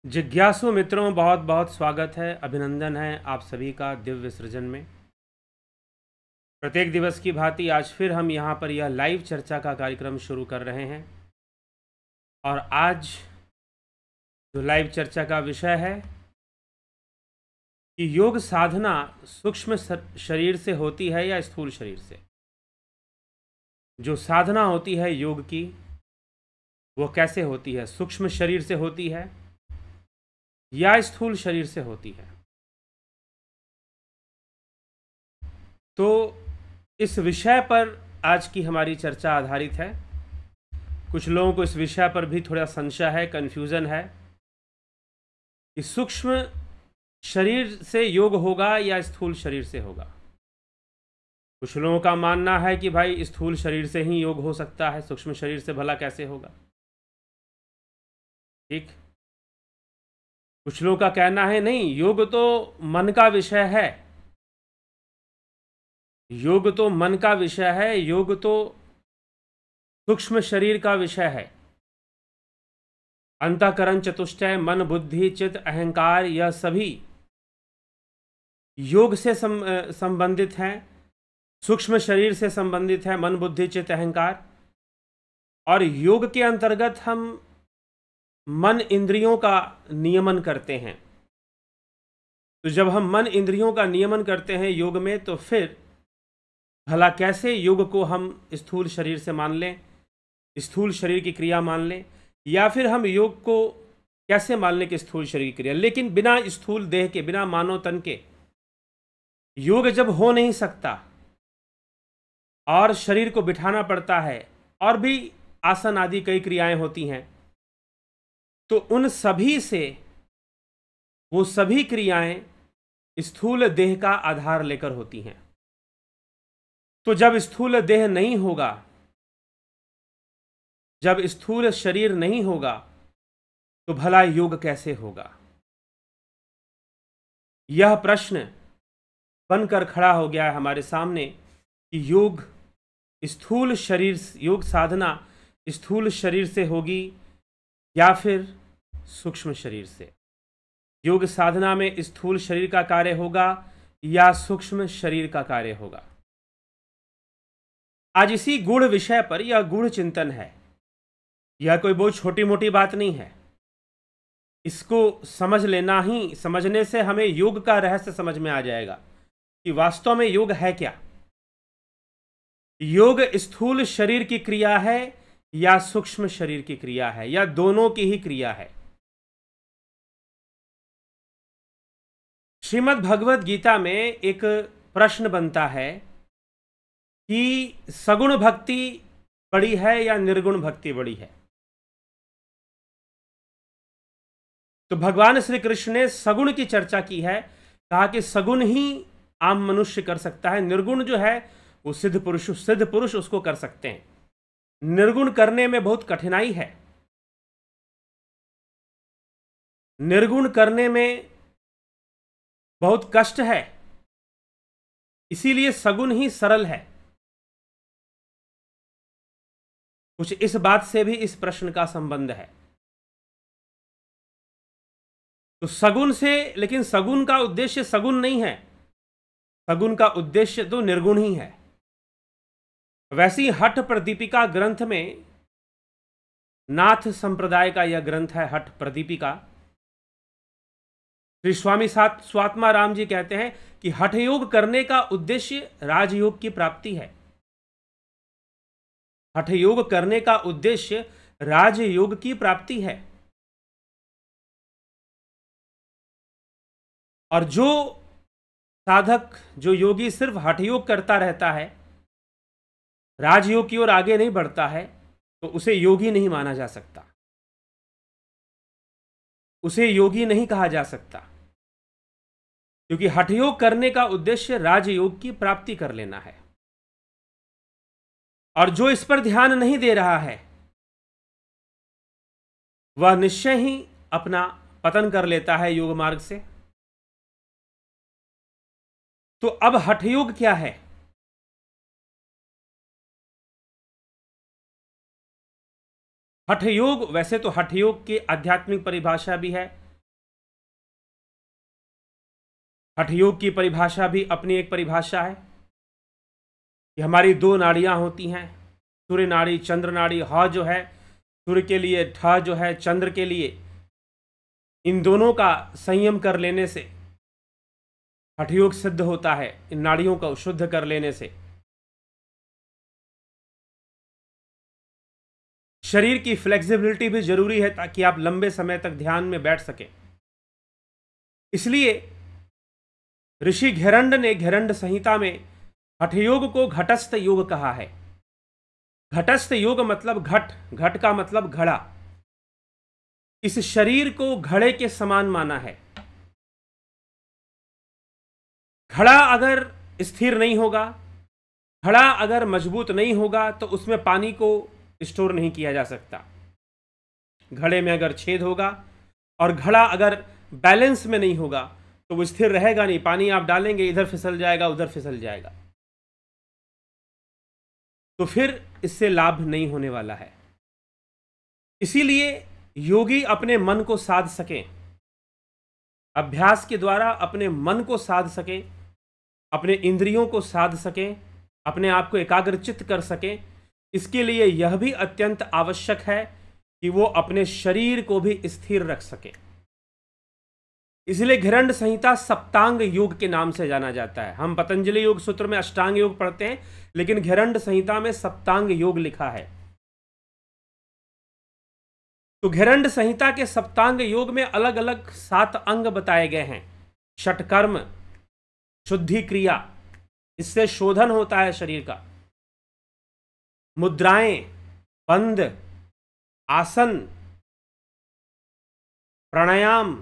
जिज्ञासु मित्रों, बहुत बहुत स्वागत है, अभिनंदन है आप सभी का दिव्य सृजन में। प्रत्येक दिवस की भांति आज फिर हम यहाँ पर यह लाइव चर्चा का कार्यक्रम शुरू कर रहे हैं। और आज जो लाइव चर्चा का विषय है कि योग साधना सूक्ष्म शरीर से होती है या स्थूल शरीर से। जो साधना होती है योग की वो कैसे होती है, सूक्ष्म शरीर से होती है या स्थूल शरीर से होती है। तो इस विषय पर आज की हमारी चर्चा आधारित है। कुछ लोगों को इस विषय पर भी थोड़ा संशय है, कन्फ्यूज़न है कि सूक्ष्म शरीर से योग होगा या स्थूल शरीर से होगा। कुछ लोगों का मानना है कि भाई स्थूल शरीर से ही योग हो सकता है, सूक्ष्म शरीर से भला कैसे होगा। ठीक। कुछ लोगों का कहना है नहीं, योग तो मन का विषय है, योग तो मन का विषय है, योग तो सूक्ष्म शरीर का विषय है। अंतःकरण चतुष्टय, मन बुद्धि चित्त अहंकार, यह सभी योग से संबंधित हैं, सूक्ष्म शरीर से संबंधित है, मन बुद्धि चित्त अहंकार। और योग के अंतर्गत हम मन इंद्रियों का नियमन करते हैं। तो जब हम मन इंद्रियों का नियमन करते हैं योग में, तो फिर भला कैसे योग को हम स्थूल शरीर से मान लें, स्थूल शरीर की क्रिया मान लें, या फिर हम योग को कैसे मान लें कि स्थूल शरीर की क्रिया। लेकिन बिना स्थूल देह के, बिना मानव तन के योग जब हो नहीं सकता और शरीर को बिठाना पड़ता है और भी आसन आदि कई क्रियाएं होती हैं, तो उन सभी से वो सभी क्रियाएं स्थूल देह का आधार लेकर होती हैं। तो जब स्थूल देह नहीं होगा, जब स्थूल शरीर नहीं होगा, तो भला योग कैसे होगा। यह प्रश्न बनकर खड़ा हो गया है हमारे सामने कि योग स्थूल शरीर, योग साधना स्थूल शरीर से होगी या फिर सूक्ष्म शरीर से। योग साधना में स्थूल शरीर का कार्य होगा या सूक्ष्म शरीर का कार्य होगा। आज इसी गूढ़ विषय पर यह गूढ़ चिंतन है। यह कोई बहुत छोटी मोटी बात नहीं है। इसको समझ लेना ही, समझने से हमें योग का रहस्य समझ में आ जाएगा कि वास्तव में योग है क्या। योग स्थूल शरीर की क्रिया है या सूक्ष्म शरीर की क्रिया है, या दोनों की ही क्रिया है। श्रीमद् भगवद गीता में एक प्रश्न बनता है कि सगुण भक्ति बड़ी है या निर्गुण भक्ति बड़ी है। तो भगवान श्री कृष्ण ने सगुण की चर्चा की है, कहा कि सगुण ही आम मनुष्य कर सकता है, निर्गुण जो है वो सिद्ध पुरुष उसको कर सकते हैं। निर्गुण करने में बहुत कठिनाई है, निर्गुण करने में बहुत कष्ट है, इसीलिए सगुण ही सरल है। कुछ इस बात से भी इस प्रश्न का संबंध है। तो सगुण से, लेकिन सगुण का उद्देश्य सगुण नहीं है, सगुण का उद्देश्य तो निर्गुण ही है। वैसी हठ प्रदीपिका ग्रंथ में, नाथ संप्रदाय का यह ग्रंथ है हठ प्रदीपिका, श्री स्वामी स्वात्मा राम जी कहते हैं कि हठ योग करने का उद्देश्य राजयोग की प्राप्ति है। हठ योग करने का उद्देश्य राजयोग की प्राप्ति है। और जो साधक, जो योगी सिर्फ हठ योग करता रहता है, राजयोग की ओर आगे नहीं बढ़ता है, तो उसे योगी नहीं माना जा सकता, उसे योगी नहीं कहा जा सकता। क्योंकि हठ योग करने का उद्देश्य राजयोग की प्राप्ति कर लेना है। और जो इस पर ध्यान नहीं दे रहा है वह निश्चय ही अपना पतन कर लेता है योग मार्ग से। तो अब हठ योग क्या है? हठ योग, वैसे तो हठ योग की आध्यात्मिक परिभाषा भी है, हठ योग की परिभाषा भी अपनी एक परिभाषा है कि हमारी दो नाड़ियां होती हैं, सूर्य नाड़ी, चंद्र नाड़ी। ह जो है सूर्य के लिए, ठ जो है चंद्र के लिए। इन दोनों का संयम कर लेने से हठ योग सिद्ध होता है, इन नाड़ियों को शुद्ध कर लेने से। शरीर की फ्लेक्सिबिलिटी भी जरूरी है ताकि आप लंबे समय तक ध्यान में बैठ सकें। इसलिए ऋषि घेरंड ने घेरंड संहिता में हठ योग को घटस्थ योग कहा है। घटस्थ योग मतलब घट, घट का मतलब घड़ा। इस शरीर को घड़े के समान माना है। घड़ा अगर स्थिर नहीं होगा, घड़ा अगर मजबूत नहीं होगा तो उसमें पानी को स्टोर नहीं किया जा सकता। घड़े में अगर छेद होगा और घड़ा अगर बैलेंस में नहीं होगा तो वो स्थिर रहेगा नहीं। पानी आप डालेंगे, इधर फिसल जाएगा, उधर फिसल जाएगा, तो फिर इससे लाभ नहीं होने वाला है। इसीलिए योगी अपने मन को साध सकें, अभ्यास के द्वारा अपने मन को साध सकें, अपने इंद्रियों को साध सकें, अपने आप को एकाग्रचित्त कर सकें। इसके लिए यह भी अत्यंत आवश्यक है कि वो अपने शरीर को भी स्थिर रख सके। इसलिए घेरंड संहिता सप्तांग योग के नाम से जाना जाता है। हम पतंजलि योग सूत्र में अष्टांग योग पढ़ते हैं, लेकिन घेरंड संहिता में सप्तांग योग लिखा है। तो घेरंड संहिता के सप्तांग योग में अलग अलग 7 अंग बताए गए हैं। षटकर्म, शुद्धि क्रिया, इससे शोधन होता है शरीर का। मुद्राएं, बंद, आसन, प्राणायाम,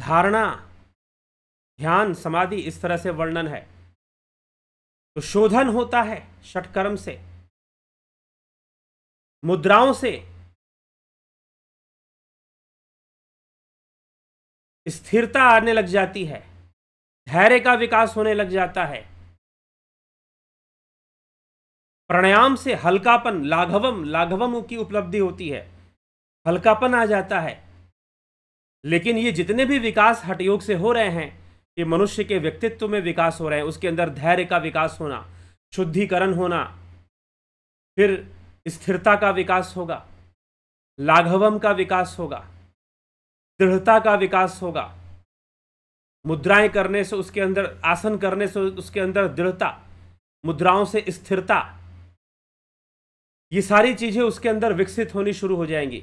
धारणा, ध्यान, समाधि, इस तरह से वर्णन है। तो शोधन होता है षटकर्म से, मुद्राओं से स्थिरता आने लग जाती है, धैर्य का विकास होने लग जाता है। प्राणायाम से हल्कापन, लाघवम, लाघवम की उपलब्धि होती है, हल्कापन आ जाता है। लेकिन ये जितने भी विकास हठ योग से हो रहे हैं, ये मनुष्य के व्यक्तित्व में विकास हो रहे हैं। उसके अंदर धैर्य का विकास होना, शुद्धिकरण होना, फिर स्थिरता का विकास होगा, लाघवम का विकास होगा, दृढ़ता का विकास होगा। मुद्राएं करने से उसके अंदर, आसन करने से उसके अंदर दृढ़ता, मुद्राओं से स्थिरता, ये सारी चीजें उसके अंदर विकसित होनी शुरू हो जाएंगी।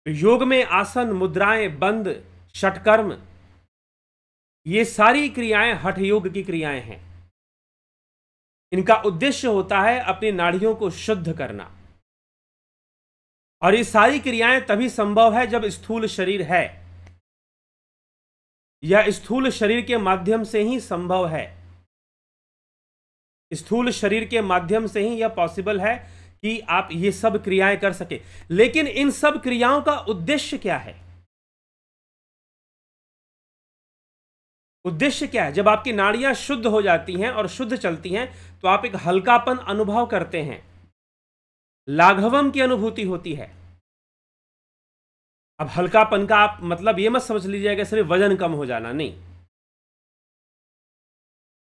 तो योग में आसन, मुद्राएं, बंद, षटकर्म, ये सारी क्रियाएं हठ योग की क्रियाएं हैं। इनका उद्देश्य होता है अपनी नाड़ियों को शुद्ध करना। और ये सारी क्रियाएं तभी संभव है जब स्थूल शरीर है। यह स्थूल शरीर के माध्यम से ही संभव है। स्थूल शरीर के माध्यम से ही यह पॉसिबल है कि आप ये सब क्रियाएं कर सके। लेकिन इन सब क्रियाओं का उद्देश्य क्या है? उद्देश्य क्या है? जब आपकी नाड़ियां शुद्ध हो जाती हैं और शुद्ध चलती हैं तो आप एक हल्कापन अनुभव करते हैं, लाघवम की अनुभूति होती है। अब हल्कापन का आप मतलब ये मत समझ लीजिएगा सिर्फ वजन कम हो जाना, नहीं।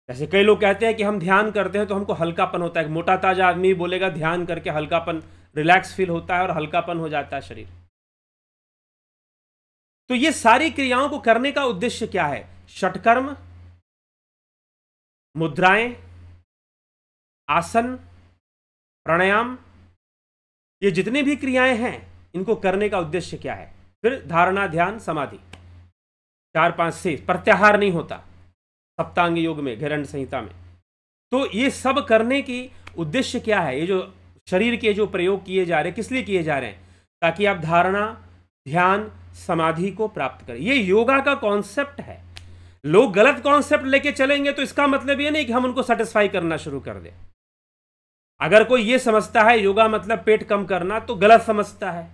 जैसे कई लोग कहते हैं कि हम ध्यान करते हैं तो हमको हल्कापन होता है। मोटा ताजा आदमी बोलेगा ध्यान करके हल्कापन, रिलैक्स फील होता है और हल्कापन हो जाता है शरीर। तो ये सारी क्रियाओं को करने का उद्देश्य क्या है? षटकर्म, मुद्राएं, आसन, प्राणायाम, ये जितनी भी क्रियाएं हैं इनको करने का उद्देश्य क्या है? फिर धारणा, ध्यान, समाधि, 4-5 से प्रत्याहार नहीं होता सप्तांग योग में, घेरंड संहिता में। तो ये सब करने की उद्देश्य क्या है? ये जो शरीर के जो प्रयोग किए जा रहे हैं, किस लिए किए जा रहे हैं? ताकि आप धारणा, ध्यान, समाधि को प्राप्त करें। ये योगा का कॉन्सेप्ट है। लोग गलत कॉन्सेप्ट लेके चलेंगे तो इसका मतलब ये नहीं कि हम उनको सेटिस्फाई करना शुरू कर दें। अगर कोई ये समझता है योगा मतलब पेट कम करना, तो गलत समझता है।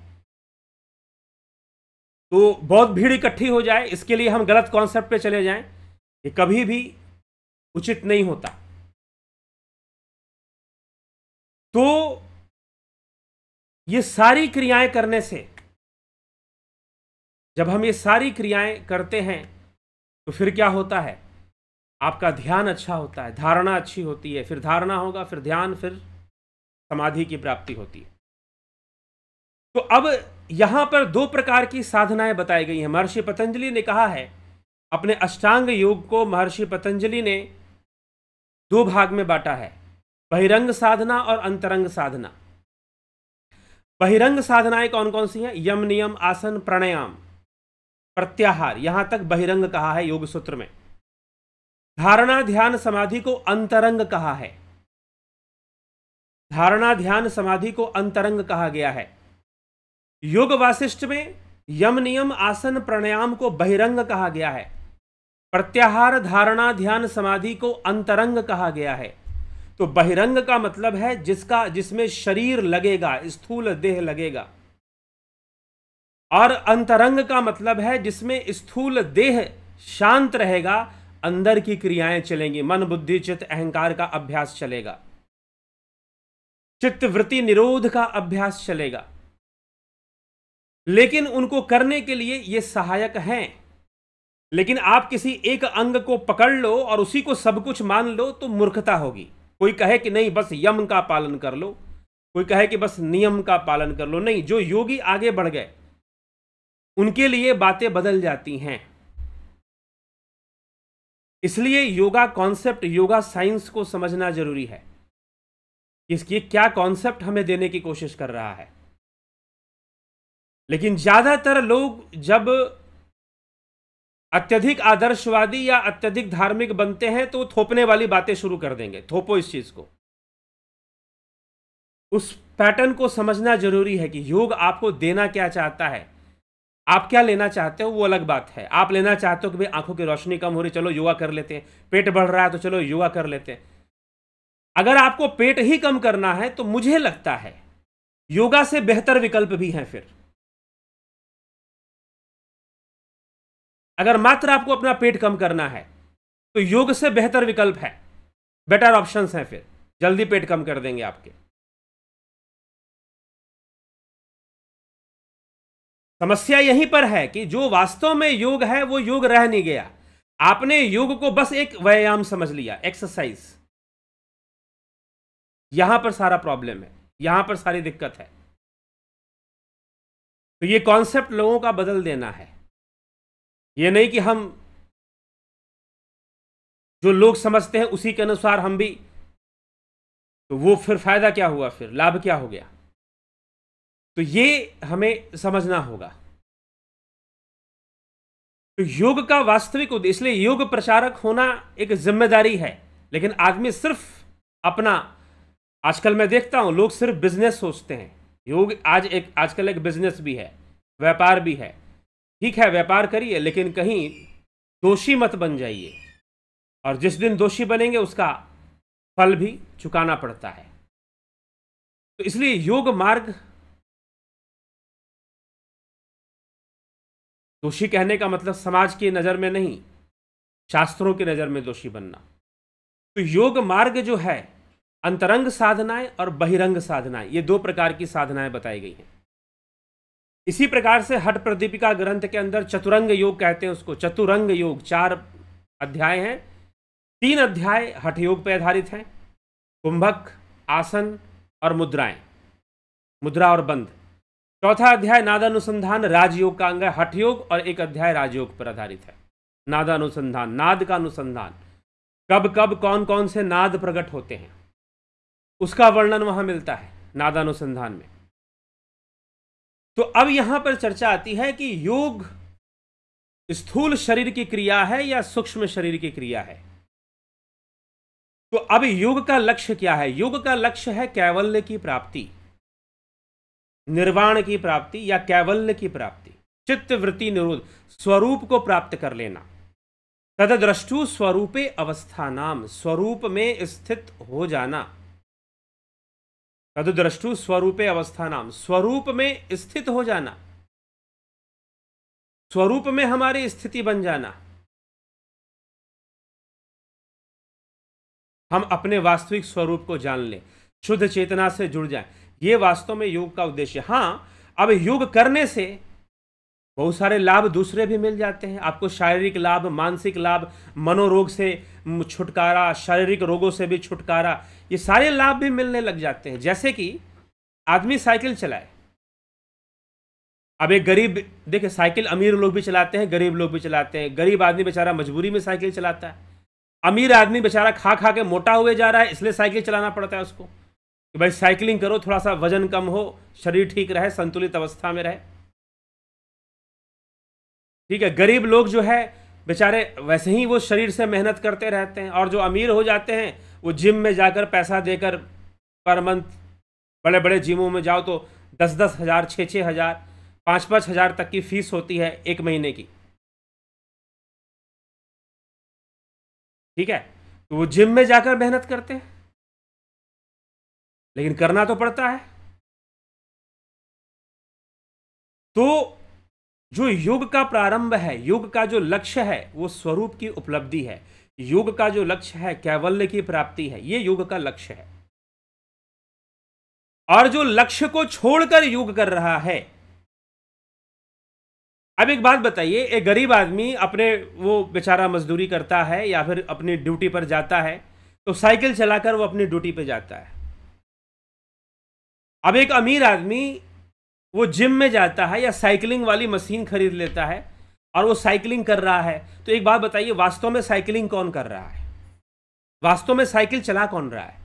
तो बहुत भीड़ इकट्ठी हो जाए इसके लिए हम गलत कॉन्सेप्ट पे चले जाएं, ये कभी भी उचित नहीं होता। तो ये सारी क्रियाएं करने से जब हम ये सारी क्रियाएं करते हैं तो फिर क्या होता है, आपका ध्यान अच्छा होता है, धारणा अच्छी होती है, फिर धारणा होगा, फिर ध्यान, फिर समाधि की प्राप्ति होती है। तो अब यहां पर दो प्रकार की साधनाएं बताई गई हैं। महर्षि पतंजलि ने कहा है, अपने अष्टांग योग को महर्षि पतंजलि ने दो भाग में बांटा है, बहिरंग साधना और अंतरंग साधना। बहिरंग साधनाएं कौन कौन सी हैं? यम, नियम, आसन, प्राणायाम, प्रत्याहार, यहां तक बहिरंग कहा है योग सूत्र में। धारणा, ध्यान, समाधि को अंतरंग कहा है। धारणा, ध्यान, समाधि को अंतरंग कहा गया है। योग वासिष्ठ में यम, नियम, आसन, प्राणायाम को बहिरंग कहा गया है। प्रत्याहार, धारणा, ध्यान, समाधि को अंतरंग कहा गया है। तो बहिरंग का मतलब है जिसमें शरीर लगेगा, स्थूल देह लगेगा, और अंतरंग का मतलब है जिसमें स्थूल देह शांत रहेगा, अंदर की क्रियाएं चलेंगी, मन, बुद्धि, चित्त, अहंकार का अभ्यास चलेगा, चित्त वृत्ति निरोध का अभ्यास चलेगा। लेकिन उनको करने के लिए ये सहायक हैं। लेकिन आप किसी एक अंग को पकड़ लो और उसी को सब कुछ मान लो तो मूर्खता होगी। कोई कहे कि नहीं बस यम का पालन कर लो, कोई कहे कि बस नियम का पालन कर लो। नहीं, जो योगी आगे बढ़ गए उनके लिए बातें बदल जाती हैं। इसलिए योगा कॉन्सेप्ट, योगा साइंस को समझना जरूरी है, इसकी क्या कॉन्सेप्ट हमें देने की कोशिश कर रहा है। लेकिन ज्यादातर लोग जब अत्यधिक आदर्शवादी या अत्यधिक धार्मिक बनते हैं तो थोपने वाली बातें शुरू कर देंगे। थोपो इस चीज को। उस पैटर्न को समझना जरूरी है कि योग आपको देना क्या चाहता है। आप क्या लेना चाहते हो वो अलग बात है। आप लेना चाहते हो कि भाई आंखों की रोशनी कम हो रही, चलो योगा कर लेते हैं, पेट बढ़ रहा है तो चलो योगा कर लेते हैं। अगर आपको पेट ही कम करना है तो मुझे लगता है योगा से बेहतर विकल्प भी हैं। फिर अगर मात्र आपको अपना पेट कम करना है तो योग से बेहतर विकल्प है, बेटर ऑप्शंस हैं, फिर जल्दी पेट कम कर देंगे आपके। समस्या यहीं पर है कि जो वास्तव में योग है वो योग रह नहीं गया। आपने योग को बस एक व्यायाम समझ लिया, एक्सरसाइज। यहां पर सारा प्रॉब्लम है, यहां पर सारी दिक्कत है। तो ये कॉन्सेप्ट लोगों का बदल देना है। ये नहीं कि हम जो लोग समझते हैं उसी के अनुसार हम भी, तो वो फिर फायदा क्या हुआ, फिर लाभ क्या हो गया। तो ये हमें समझना होगा। तो योग का वास्तविक उद्देश्य, इसलिए योग प्रचारक होना एक जिम्मेदारी है। लेकिन आदमी सिर्फ अपना, आजकल मैं देखता हूं लोग सिर्फ बिजनेस सोचते हैं। योग आजकल एक बिजनेस भी है, व्यापार भी है। ठीक है, व्यापार करिए, लेकिन कहीं दोषी मत बन जाइए, और जिस दिन दोषी बनेंगे उसका फल भी चुकाना पड़ता है। तो इसलिए योग मार्ग, दोषी कहने का मतलब समाज की नज़र में नहीं, शास्त्रों की नज़र में दोषी बनना। तो योग मार्ग जो है, अंतरंग साधनाएं और बहिरंग साधनाएं, ये दो प्रकार की साधनाएं बताई गई हैं। इसी प्रकार से हठ प्रदीपिका ग्रंथ के अंदर चतुरंग योग कहते हैं उसको। चतुरंग योग 4 अध्याय हैं। 3 अध्याय हठ योग पर आधारित हैं, कुंभक, आसन और मुद्राएं, मुद्रा और बंध। चौथा अध्याय नादानुसंधान राजयोग का अंग है, हठ योग, और एक अध्याय राजयोग पर आधारित है। नादानुसंधान, नाद का अनुसंधान, कब कब कौन कौन से नाद प्रकट होते हैं उसका वर्णन वहां मिलता है नादानुसंधान में। तो अब यहां पर चर्चा आती है कि योग स्थूल शरीर की क्रिया है या सूक्ष्म शरीर की क्रिया है। तो अब योग का लक्ष्य क्या है? योग का लक्ष्य है कैवल्य की प्राप्ति, निर्वाण की प्राप्ति या कैवल्य की प्राप्ति, चित्त वृत्ति निरोध, स्वरूप को प्राप्त कर लेना। तदद्रष्टु स्वरूपे अवस्थानाम, स्वरूप में स्थित हो जाना। तदद्रष्टु स्वरूपे अवस्थानाम, स्वरूप में स्थित हो जाना, स्वरूप में हमारी स्थिति बन जाना। हम अपने वास्तविक स्वरूप को जान लें, शुद्ध चेतना से जुड़ जाएं। ये वास्तव में योग का उद्देश्य। हां, अब योग करने से बहुत सारे लाभ दूसरे भी मिल जाते हैं आपको, शारीरिक लाभ, मानसिक लाभ, मनोरोग से छुटकारा, शारीरिक रोगों से भी छुटकारा, ये सारे लाभ भी मिलने लग जाते हैं। जैसे कि आदमी साइकिल चलाए, अब एक गरीब, देखिए साइकिल अमीर लोग भी चलाते हैं, गरीब लोग भी चलाते हैं। गरीब आदमी बेचारा मजबूरी में साइकिल चलाता है, अमीर आदमी बेचारा खा खा के मोटा हुए जा रहा है, इसलिए साइकिल चलाना पड़ता है उसको कि भाई साइकिलिंग करो, थोड़ा सा वजन कम हो, शरीर ठीक रहे, संतुलित अवस्था में रहे। ठीक है, गरीब लोग जो है बेचारे वैसे ही वो शरीर से मेहनत करते रहते हैं, और जो अमीर हो जाते हैं वो जिम में जाकर पैसा देकर पर मंथ, बड़े बड़े जिमों में जाओ तो 10-10 हज़ार, 6-6 हज़ार, 5-5 हज़ार तक की फीस होती है एक महीने की। ठीक है, तो वो जिम में जाकर मेहनत करते हैं, लेकिन करना तो पड़ता है। तो जो योग का प्रारंभ है, योग का जो लक्ष्य है वो स्वरूप की उपलब्धि है, योग का जो लक्ष्य है कैवल्य की प्राप्ति है, ये योग का लक्ष्य है। और जो लक्ष्य को छोड़कर योग कर रहा है, अब एक बात बताइए, एक गरीब आदमी अपने, वो बेचारा मजदूरी करता है या फिर अपनी ड्यूटी पर जाता है, तो साइकिल चलाकर वो अपनी ड्यूटी पे जाता है। अब एक अमीर आदमी वो जिम में जाता है या साइकिलिंग वाली मशीन खरीद लेता है और वो साइकिलिंग कर रहा है। तो एक बात बताइए, वास्तव में साइकिलिंग कौन कर रहा है? वास्तव में साइकिल चला कौन रहा है?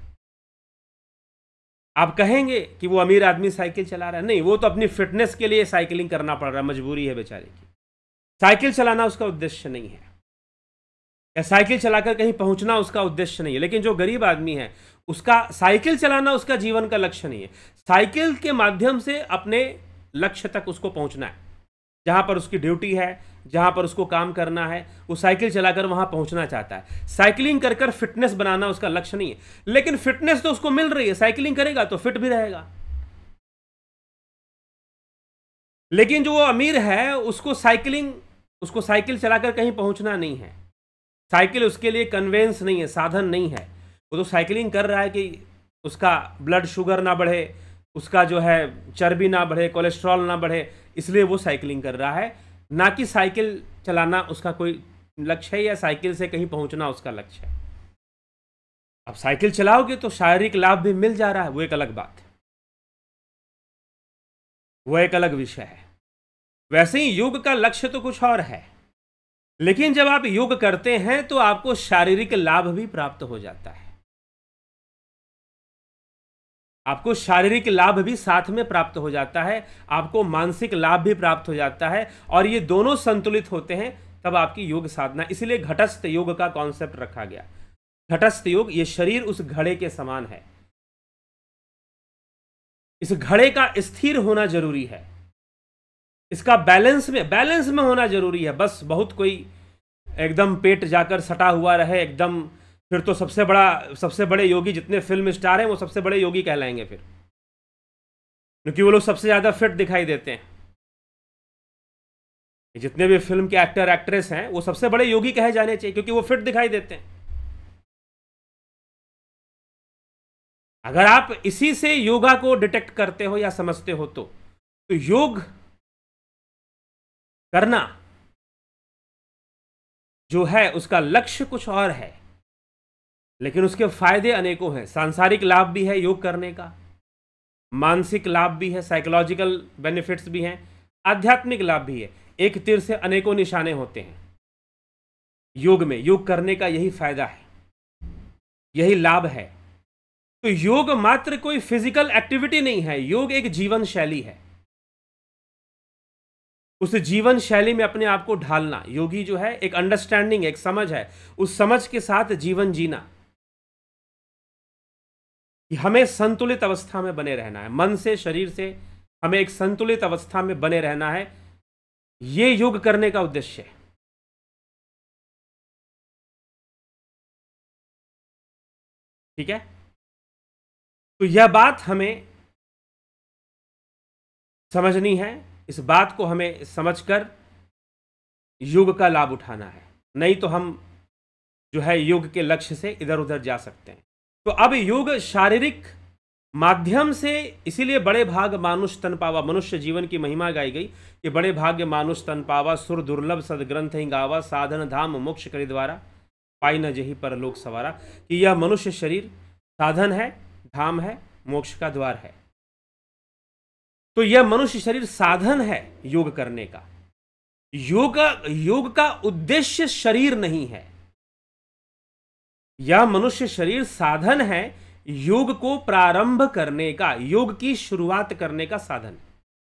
आप कहेंगे कि वो अमीर आदमी साइकिल चला रहा है, नहीं, वो तो अपनी फिटनेस के लिए साइकिलिंग करना पड़ रहा है, मजबूरी है बेचारे की। साइकिल चलाना उसका उद्देश्य नहीं है, या साइकिल चलाकर कहीं पहुंचना उसका उद्देश्य नहीं है। लेकिन जो गरीब आदमी है उसका साइकिल चलाना उसका जीवन का लक्ष्य नहीं है, साइकिल के माध्यम से अपने लक्ष्य तक उसको पहुंचना है, जहां पर उसकी ड्यूटी है, जहां पर उसको काम करना है, वो साइकिल चलाकर वहां पहुंचना चाहता है। साइकिलिंग कर कर फिटनेस बनाना उसका लक्ष्य नहीं है, लेकिन फिटनेस तो उसको मिल रही है, साइकिलिंग करेगा तो फिट भी रहेगा। लेकिन जो वो अमीर है उसको साइकिल चलाकर कहीं पहुंचना नहीं है, साइकिल उसके लिए कन्वेंस नहीं है, साधन नहीं है। वो तो साइकिलिंग कर रहा है कि उसका ब्लड शुगर ना बढ़े, उसका जो है चर्बी ना बढ़े, कोलेस्ट्रॉल ना बढ़े, इसलिए वो साइकिलिंग कर रहा है, ना कि साइकिल चलाना उसका कोई लक्ष्य है या साइकिल से कहीं पहुंचना उसका लक्ष्य है। अब साइकिल चलाओगे तो शारीरिक लाभ भी मिल जा रहा है, वो एक अलग बात है, वो एक अलग विषय है। वैसे ही योग का लक्ष्य तो कुछ और है, लेकिन जब आप योग करते हैं तो आपको शारीरिक लाभ भी प्राप्त हो जाता है, आपको शारीरिक लाभ भी साथ में प्राप्त हो जाता है, आपको मानसिक लाभ भी प्राप्त हो जाता है, और ये दोनों संतुलित होते हैं तब आपकी योग साधना। इसलिए घटस्थ योग का कॉन्सेप्ट रखा गया। घटस्थ योग, ये शरीर उस घड़े के समान है, इस घड़े का स्थिर होना जरूरी है, इसका बैलेंस में होना जरूरी है। बस बहुत कोई एकदम पेट जाकर सटा हुआ रहे एकदम, फिर तो सबसे बड़े योगी जितने फिल्म स्टार हैं वो सबसे बड़े योगी कहलाएंगे फिर, क्योंकि वो लोग सबसे ज्यादा फिट दिखाई देते हैं। जितने भी फिल्म के एक्टर एक्ट्रेस हैं वो सबसे बड़े योगी कहे जाने चाहिए, क्योंकि वो फिट दिखाई देते हैं। अगर आप इसी से योगा को डिटेक्ट करते हो या समझते हो तो योग करना जो है उसका लक्ष्य कुछ और है, लेकिन उसके फायदे अनेकों हैं। सांसारिक लाभ भी है योग करने का, मानसिक लाभ भी है, साइकोलॉजिकल बेनिफिट्स भी हैं, आध्यात्मिक लाभ भी है। एक तीर से अनेकों निशाने होते हैं योग में। योग करने का यही फायदा है, यही लाभ है। तो योग मात्र कोई फिजिकल एक्टिविटी नहीं है, योग एक जीवन शैली है। उस जीवन शैली में अपने आप को ढालना, योगी जो है एक अंडरस्टैंडिंग, एक समझ है, उस समझ के साथ जीवन जीना कि हमें संतुलित अवस्था में बने रहना है, मन से शरीर से हमें एक संतुलित अवस्था में बने रहना है, ये योग करने का उद्देश्य है। ठीक है, तो यह बात हमें समझनी है, इस बात को हमें समझकर योग का लाभ उठाना है, नहीं तो हम जो है योग के लक्ष्य से इधर उधर जा सकते हैं। तो अब योग शारीरिक, माध्यम से, इसीलिए बड़े भाग मानुष तन पावा, मनुष्य जीवन की महिमा गाई गई कि बड़े भाग्य मानुष तन पावा, सुर दुर्लभ सदग्रंथ ही गावा, साधन धाम मोक्ष करि द्वारा, पाई न जही परलोक सवारा। कि यह मनुष्य शरीर साधन है, धाम है, मोक्ष का द्वार है। तो यह मनुष्य शरीर साधन है योग करने का। योग का उद्देश्य शरीर नहीं है। यह मनुष्य शरीर साधन है योग को प्रारंभ करने का, योग की शुरुआत करने का साधन।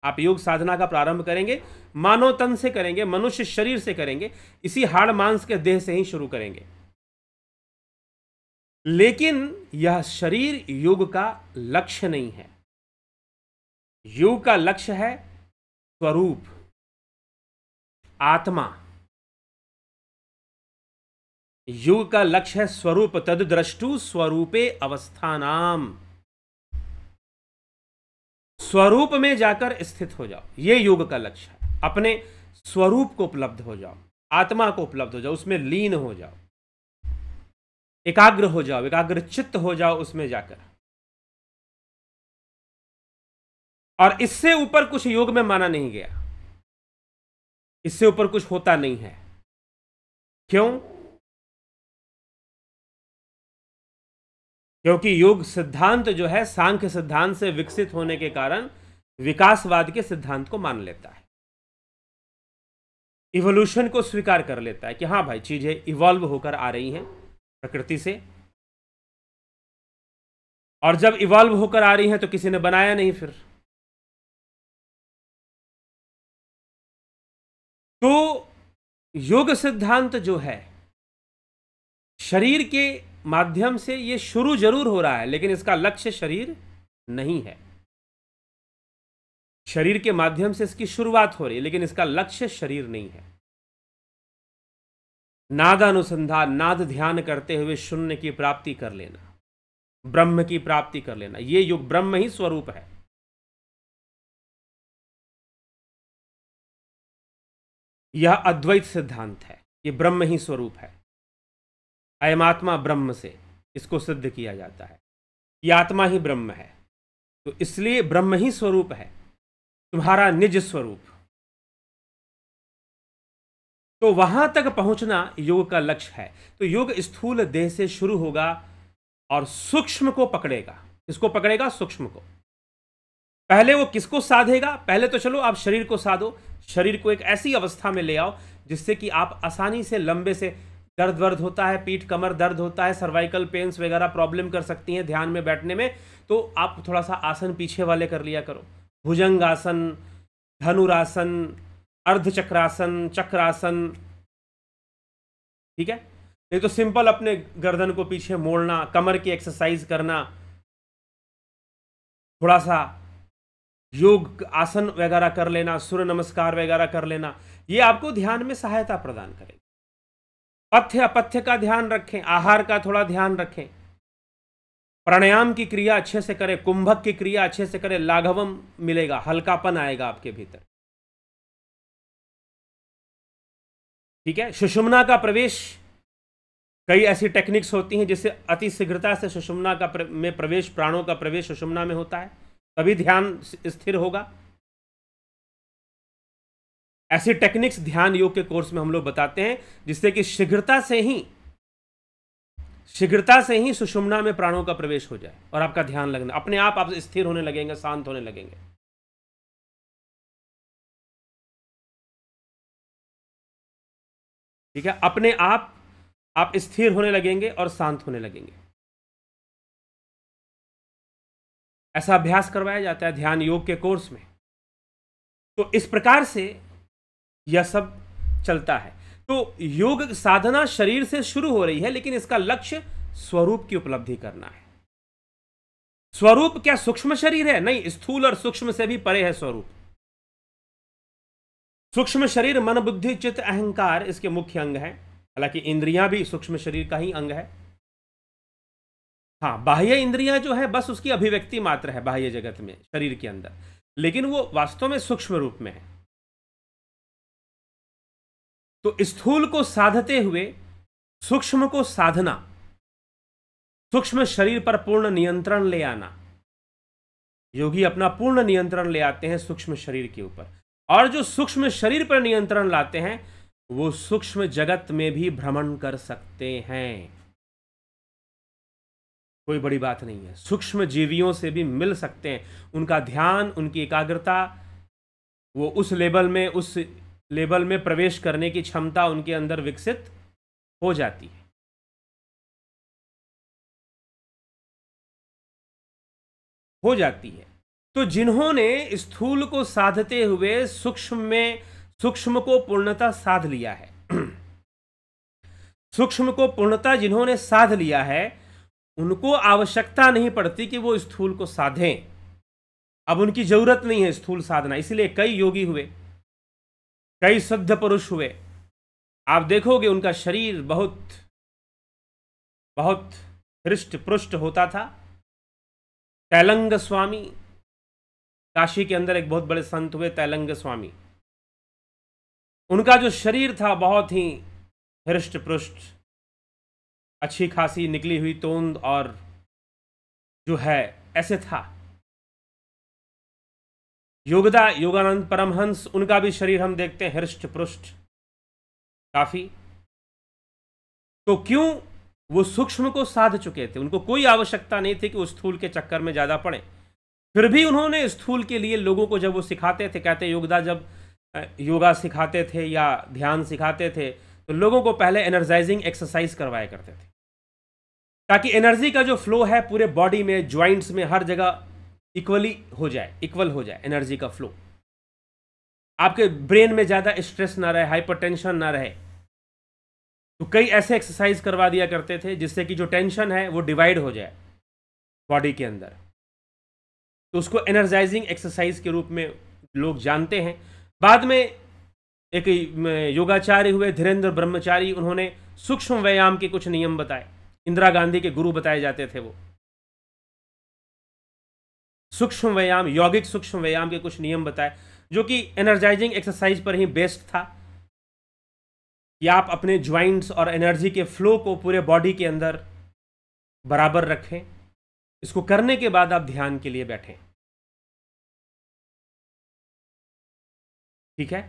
आप योग साधना का प्रारंभ करेंगे मानव तन से करेंगे, मनुष्य शरीर से करेंगे, इसी हाड़ मांस के देह से ही शुरू करेंगे। लेकिन यह शरीर योग का लक्ष्य नहीं है। योग का लक्ष्य है स्वरूप, आत्मा। योग का लक्ष्य है स्वरूप, तद द्रष्टु स्वरूपे अवस्थानाम। स्वरूप में जाकर स्थित हो जाओ, यह योग का लक्ष्य है। अपने स्वरूप को उपलब्ध हो जाओ, आत्मा को उपलब्ध हो जाओ, उसमें लीन हो जाओ, एकाग्र हो जाओ, एकाग्र चित्त हो जाओ उसमें जाकर। और इससे ऊपर कुछ योग में माना नहीं गया, इससे ऊपर कुछ होता नहीं है। क्यों? क्योंकि योग सिद्धांत जो है सांख्य सिद्धांत से विकसित होने के कारण विकासवाद के सिद्धांत को मान लेता है, इवोल्यूशन को स्वीकार कर लेता है कि हां भाई चीजें इवॉल्व होकर आ रही हैं प्रकृति से, और जब इवॉल्व होकर आ रही हैं तो किसी ने बनाया नहीं फिर। तो योग सिद्धांत जो है शरीर के माध्यम से ये शुरू जरूर हो रहा है, लेकिन इसका लक्ष्य शरीर नहीं है। शरीर के माध्यम से इसकी शुरुआत हो रही है, लेकिन इसका लक्ष्य शरीर नहीं है। नादानुसंधान, नाद ध्यान करते हुए शून्य की प्राप्ति कर लेना, ब्रह्म की प्राप्ति कर लेना, ये योग। ब्रह्म ही स्वरूप है। यह अद्वैत सिद्धांत है, ये ब्रह्म ही स्वरूप है। अयमात्मा ब्रह्म से इसको सिद्ध किया जाता है, ये आत्मा ही ब्रह्म है। तो इसलिए ब्रह्म ही स्वरूप है, तुम्हारा निज स्वरूप। तो वहां तक पहुंचना योग का लक्ष्य है। तो योग स्थूल देह से शुरू होगा और सूक्ष्म को पकड़ेगा। किसको पकड़ेगा? सूक्ष्म को। पहले वो किसको साधेगा? पहले तो चलो आप शरीर को साधो, शरीर को एक ऐसी अवस्था में ले आओ जिससे कि आप आसानी से लंबे से, दर्द होता है, पीठ कमर दर्द होता है, सर्वाइकल पेन्स वगैरह प्रॉब्लम कर सकती हैं ध्यान में बैठने में, तो आप थोड़ा सा आसन पीछे वाले कर लिया करो। भुजंगासन, धनुरासन, अर्धचक्रासन, चक्रासन, ठीक है। नहीं तो सिंपल अपने गर्दन को पीछे मोड़ना, कमर की एक्सरसाइज करना, थोड़ा सा योग आसन वगैरह कर लेना, सूर्य नमस्कार वगैरह कर लेना, ये आपको ध्यान में सहायता प्रदान करेगा। पथ्य अपथ्य का ध्यान रखें, आहार का थोड़ा ध्यान रखें, प्राणायाम की क्रिया अच्छे से करें, कुंभक की क्रिया अच्छे से करें, लाघवम मिलेगा, हल्कापन आएगा आपके भीतर, ठीक है। सुषुम्ना का प्रवेश, कई ऐसी टेक्निक्स होती हैं जिससे अति शीघ्रता से सुषुम्ना का में प्रवेश, प्राणों का प्रवेश सुषुम्ना में होता है, तभी ध्यान स्थिर होगा। ऐसी टेक्निक्स ध्यान योग के कोर्स में हम लोग बताते हैं जिससे कि शीघ्रता से ही सुषुम्ना में प्राणों का प्रवेश हो जाए और आपका ध्यान लगना, अपने आप स्थिर होने लगेंगे, शांत होने लगेंगे। ठीक है, अपने आप स्थिर होने लगेंगे और शांत होने लगेंगे। ऐसा अभ्यास करवाया जाता है ध्यान योग के कोर्स में। तो इस प्रकार से यह सब चलता है। तो योग साधना शरीर से शुरू हो रही है, लेकिन इसका लक्ष्य स्वरूप की उपलब्धि करना है। स्वरूप क्या सूक्ष्म शरीर है? नहीं, स्थूल और सूक्ष्म से भी परे है स्वरूप। सूक्ष्म शरीर मन बुद्धि चित्त अहंकार इसके मुख्य अंग हैं, हालांकि इंद्रियां भी सूक्ष्म शरीर का ही अंग है। हाँ, बाह्य इंद्रियां जो है बस उसकी अभिव्यक्ति मात्र है बाह्य जगत में, शरीर के अंदर, लेकिन वो वास्तव में सूक्ष्म रूप में है। तो स्थूल को साधते हुए सूक्ष्म को साधना, सूक्ष्म शरीर पर पूर्ण नियंत्रण ले आना, योगी अपना पूर्ण नियंत्रण ले आते हैं सूक्ष्म शरीर के ऊपर, और जो सूक्ष्म शरीर पर नियंत्रण लाते हैं वो सूक्ष्म जगत में भी भ्रमण कर सकते हैं। कोई बड़ी बात नहीं है, सूक्ष्म जीवियों से भी मिल सकते हैं। उनका ध्यान, उनकी एकाग्रता, वो उस लेवल में प्रवेश करने की क्षमता उनके अंदर विकसित हो जाती है। तो जिन्होंने स्थूल को साधते हुए सूक्ष्म को पूर्णता साध लिया है सूक्ष्म को पूर्णता जिन्होंने साध लिया है, उनको आवश्यकता नहीं पड़ती कि वो स्थूल को साधें। अब उनकी जरूरत नहीं है स्थूल साधना। इसलिए कई योगी हुए, कई सिद्ध पुरुष हुए, आप देखोगे उनका शरीर बहुत बहुत हृष्ट पुष्ट होता था। तैलंग स्वामी, काशी के अंदर एक बहुत बड़े संत हुए तैलंग स्वामी, उनका जो शरीर था बहुत ही हृष्ट पुष्ट, अच्छी खासी निकली हुई तोंद, और जो है ऐसे था। योगानंद परमहंस, उनका भी शरीर हम देखते हैं हृष्ट पुष्ट काफी। तो क्यों? वो सूक्ष्म को साध चुके थे, उनको कोई आवश्यकता नहीं थी कि वो स्थूल के चक्कर में ज्यादा पड़े। फिर भी उन्होंने स्थूल के लिए लोगों को, जब वो सिखाते थे, कहते योगदा जब योगा सिखाते थे या ध्यान सिखाते थे, तो लोगों को पहले एनर्जाइजिंग एक्सरसाइज करवाया करते थे, ताकि एनर्जी का जो फ्लो है पूरे बॉडी में, ज्वाइंट्स में, हर जगह इक्वल हो जाए एनर्जी का फ्लो। आपके ब्रेन में ज़्यादा स्ट्रेस ना रहे, हाइपरटेंशन ना रहे। तो कई ऐसे एक्सरसाइज करवा दिया करते थे जिससे कि जो टेंशन है वो डिवाइड हो जाए बॉडी के अंदर। तो उसको एनर्जाइजिंग एक्सरसाइज के रूप में लोग जानते हैं। बाद में एक योगाचार्य हुए धीरेन्द्र ब्रह्मचारी, उन्होंने सूक्ष्म व्यायाम के कुछ नियम बताए। इंदिरा गांधी के गुरु बताए जाते थे वो। सूक्ष्म व्यायाम, यौगिक सूक्ष्म व्यायाम के कुछ नियम बताए, जो कि एनर्जाइजिंग एक्सरसाइज पर ही बेस्ड था, कि आप अपने ज्वाइंट्स और एनर्जी के फ्लो को पूरे बॉडी के अंदर बराबर रखें। इसको करने के बाद आप ध्यान के लिए बैठें। ठीक है,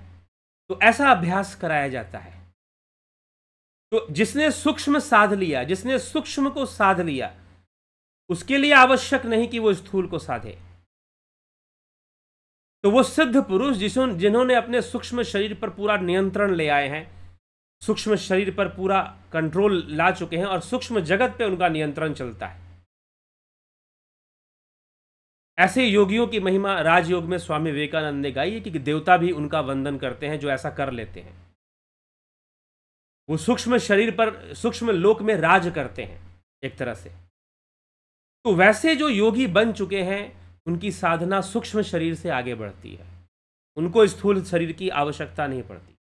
तो ऐसा अभ्यास कराया जाता है। तो जिसने सूक्ष्म साध लिया, जिसने सूक्ष्म को साध लिया, उसके लिए आवश्यक नहीं कि वो स्थूल को साधे। तो वो सिद्ध पुरुष जिन्होंने अपने सूक्ष्म शरीर पर पूरा नियंत्रण ले आए हैं, सूक्ष्म शरीर पर पूरा कंट्रोल ला चुके हैं, और सूक्ष्म जगत पे उनका नियंत्रण चलता है। ऐसे योगियों की महिमा राजयोग में स्वामी विवेकानंद ने गाई है कि देवता भी उनका वंदन करते हैं जो ऐसा कर लेते हैं। वो सूक्ष्म शरीर पर, सूक्ष्म लोक में राज करते हैं एक तरह से। तो वैसे जो योगी बन चुके हैं, उनकी साधना सूक्ष्म शरीर से आगे बढ़ती है। उनको स्थूल शरीर की आवश्यकता नहीं पड़ती,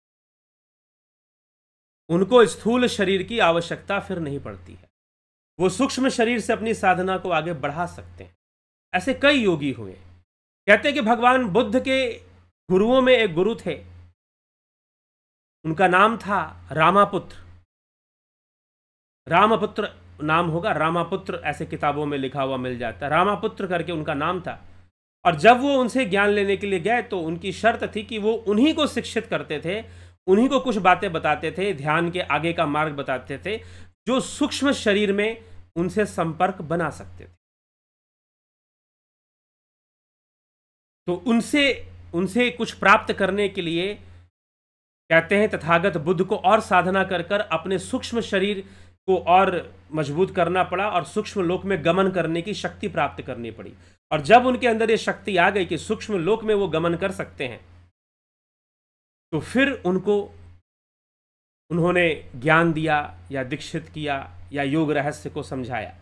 उनको स्थूल शरीर की आवश्यकता फिर नहीं पड़ती है। वो सूक्ष्म शरीर से अपनी साधना को आगे बढ़ा सकते हैं। ऐसे कई योगी हुए। कहते हैं कि भगवान बुद्ध के गुरुओं में एक गुरु थे, उनका नाम था रामापुत्र। रामपुत्र नाम होगा, रामापुत्र ऐसे किताबों में लिखा हुआ मिल जाता है। रामापुत्र करके उनका नाम था। और जब वो उनसे ज्ञान लेने के लिए गए तो उनकी शर्त थी कि वो उन्हीं को शिक्षित करते थे, उन्हीं को कुछ बातें बताते थे, ध्यान के आगे का मार्ग बताते थे, जो सूक्ष्म शरीर में उनसे संपर्क बना सकते थे। तो उनसे कुछ प्राप्त करने के लिए कहते हैं तथागत बुद्ध को और साधना कर कर अपने सूक्ष्म शरीर को और मजबूत करना पड़ा, और सूक्ष्म लोक में गमन करने की शक्ति प्राप्त करनी पड़ी। और जब उनके अंदर ये शक्ति आ गई कि सूक्ष्म लोक में वो गमन कर सकते हैं, तो फिर उन्होंने ज्ञान दिया या दीक्षित किया या योग रहस्य को समझाया।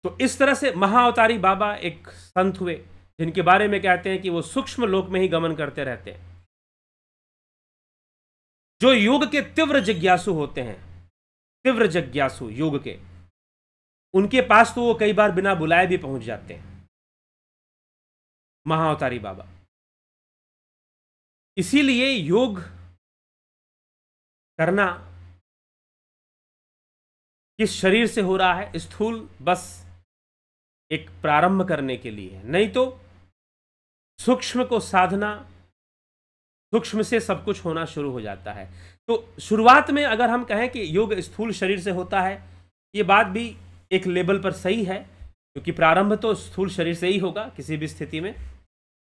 तो इस तरह से महाअवतारी बाबा एक संत हुए जिनके बारे में कहते हैं कि वो सूक्ष्म लोक में ही गमन करते रहते हैं। जो योग के तीव्र जिज्ञासु होते हैं, तीव्र जिज्ञासु योग के, उनके पास तो वो कई बार बिना बुलाए भी पहुंच जाते हैं, महाअवतारी बाबा। इसीलिए योग करना किस शरीर से हो रहा है? स्थूल बस एक प्रारंभ करने के लिए है, नहीं तो सूक्ष्म को साधना, सूक्ष्म से सब कुछ होना शुरू हो जाता है। तो शुरुआत में अगर हम कहें कि योग स्थूल शरीर से होता है, ये बात भी एक लेवल पर सही है, क्योंकि प्रारंभ तो स्थूल शरीर से ही होगा किसी भी स्थिति में,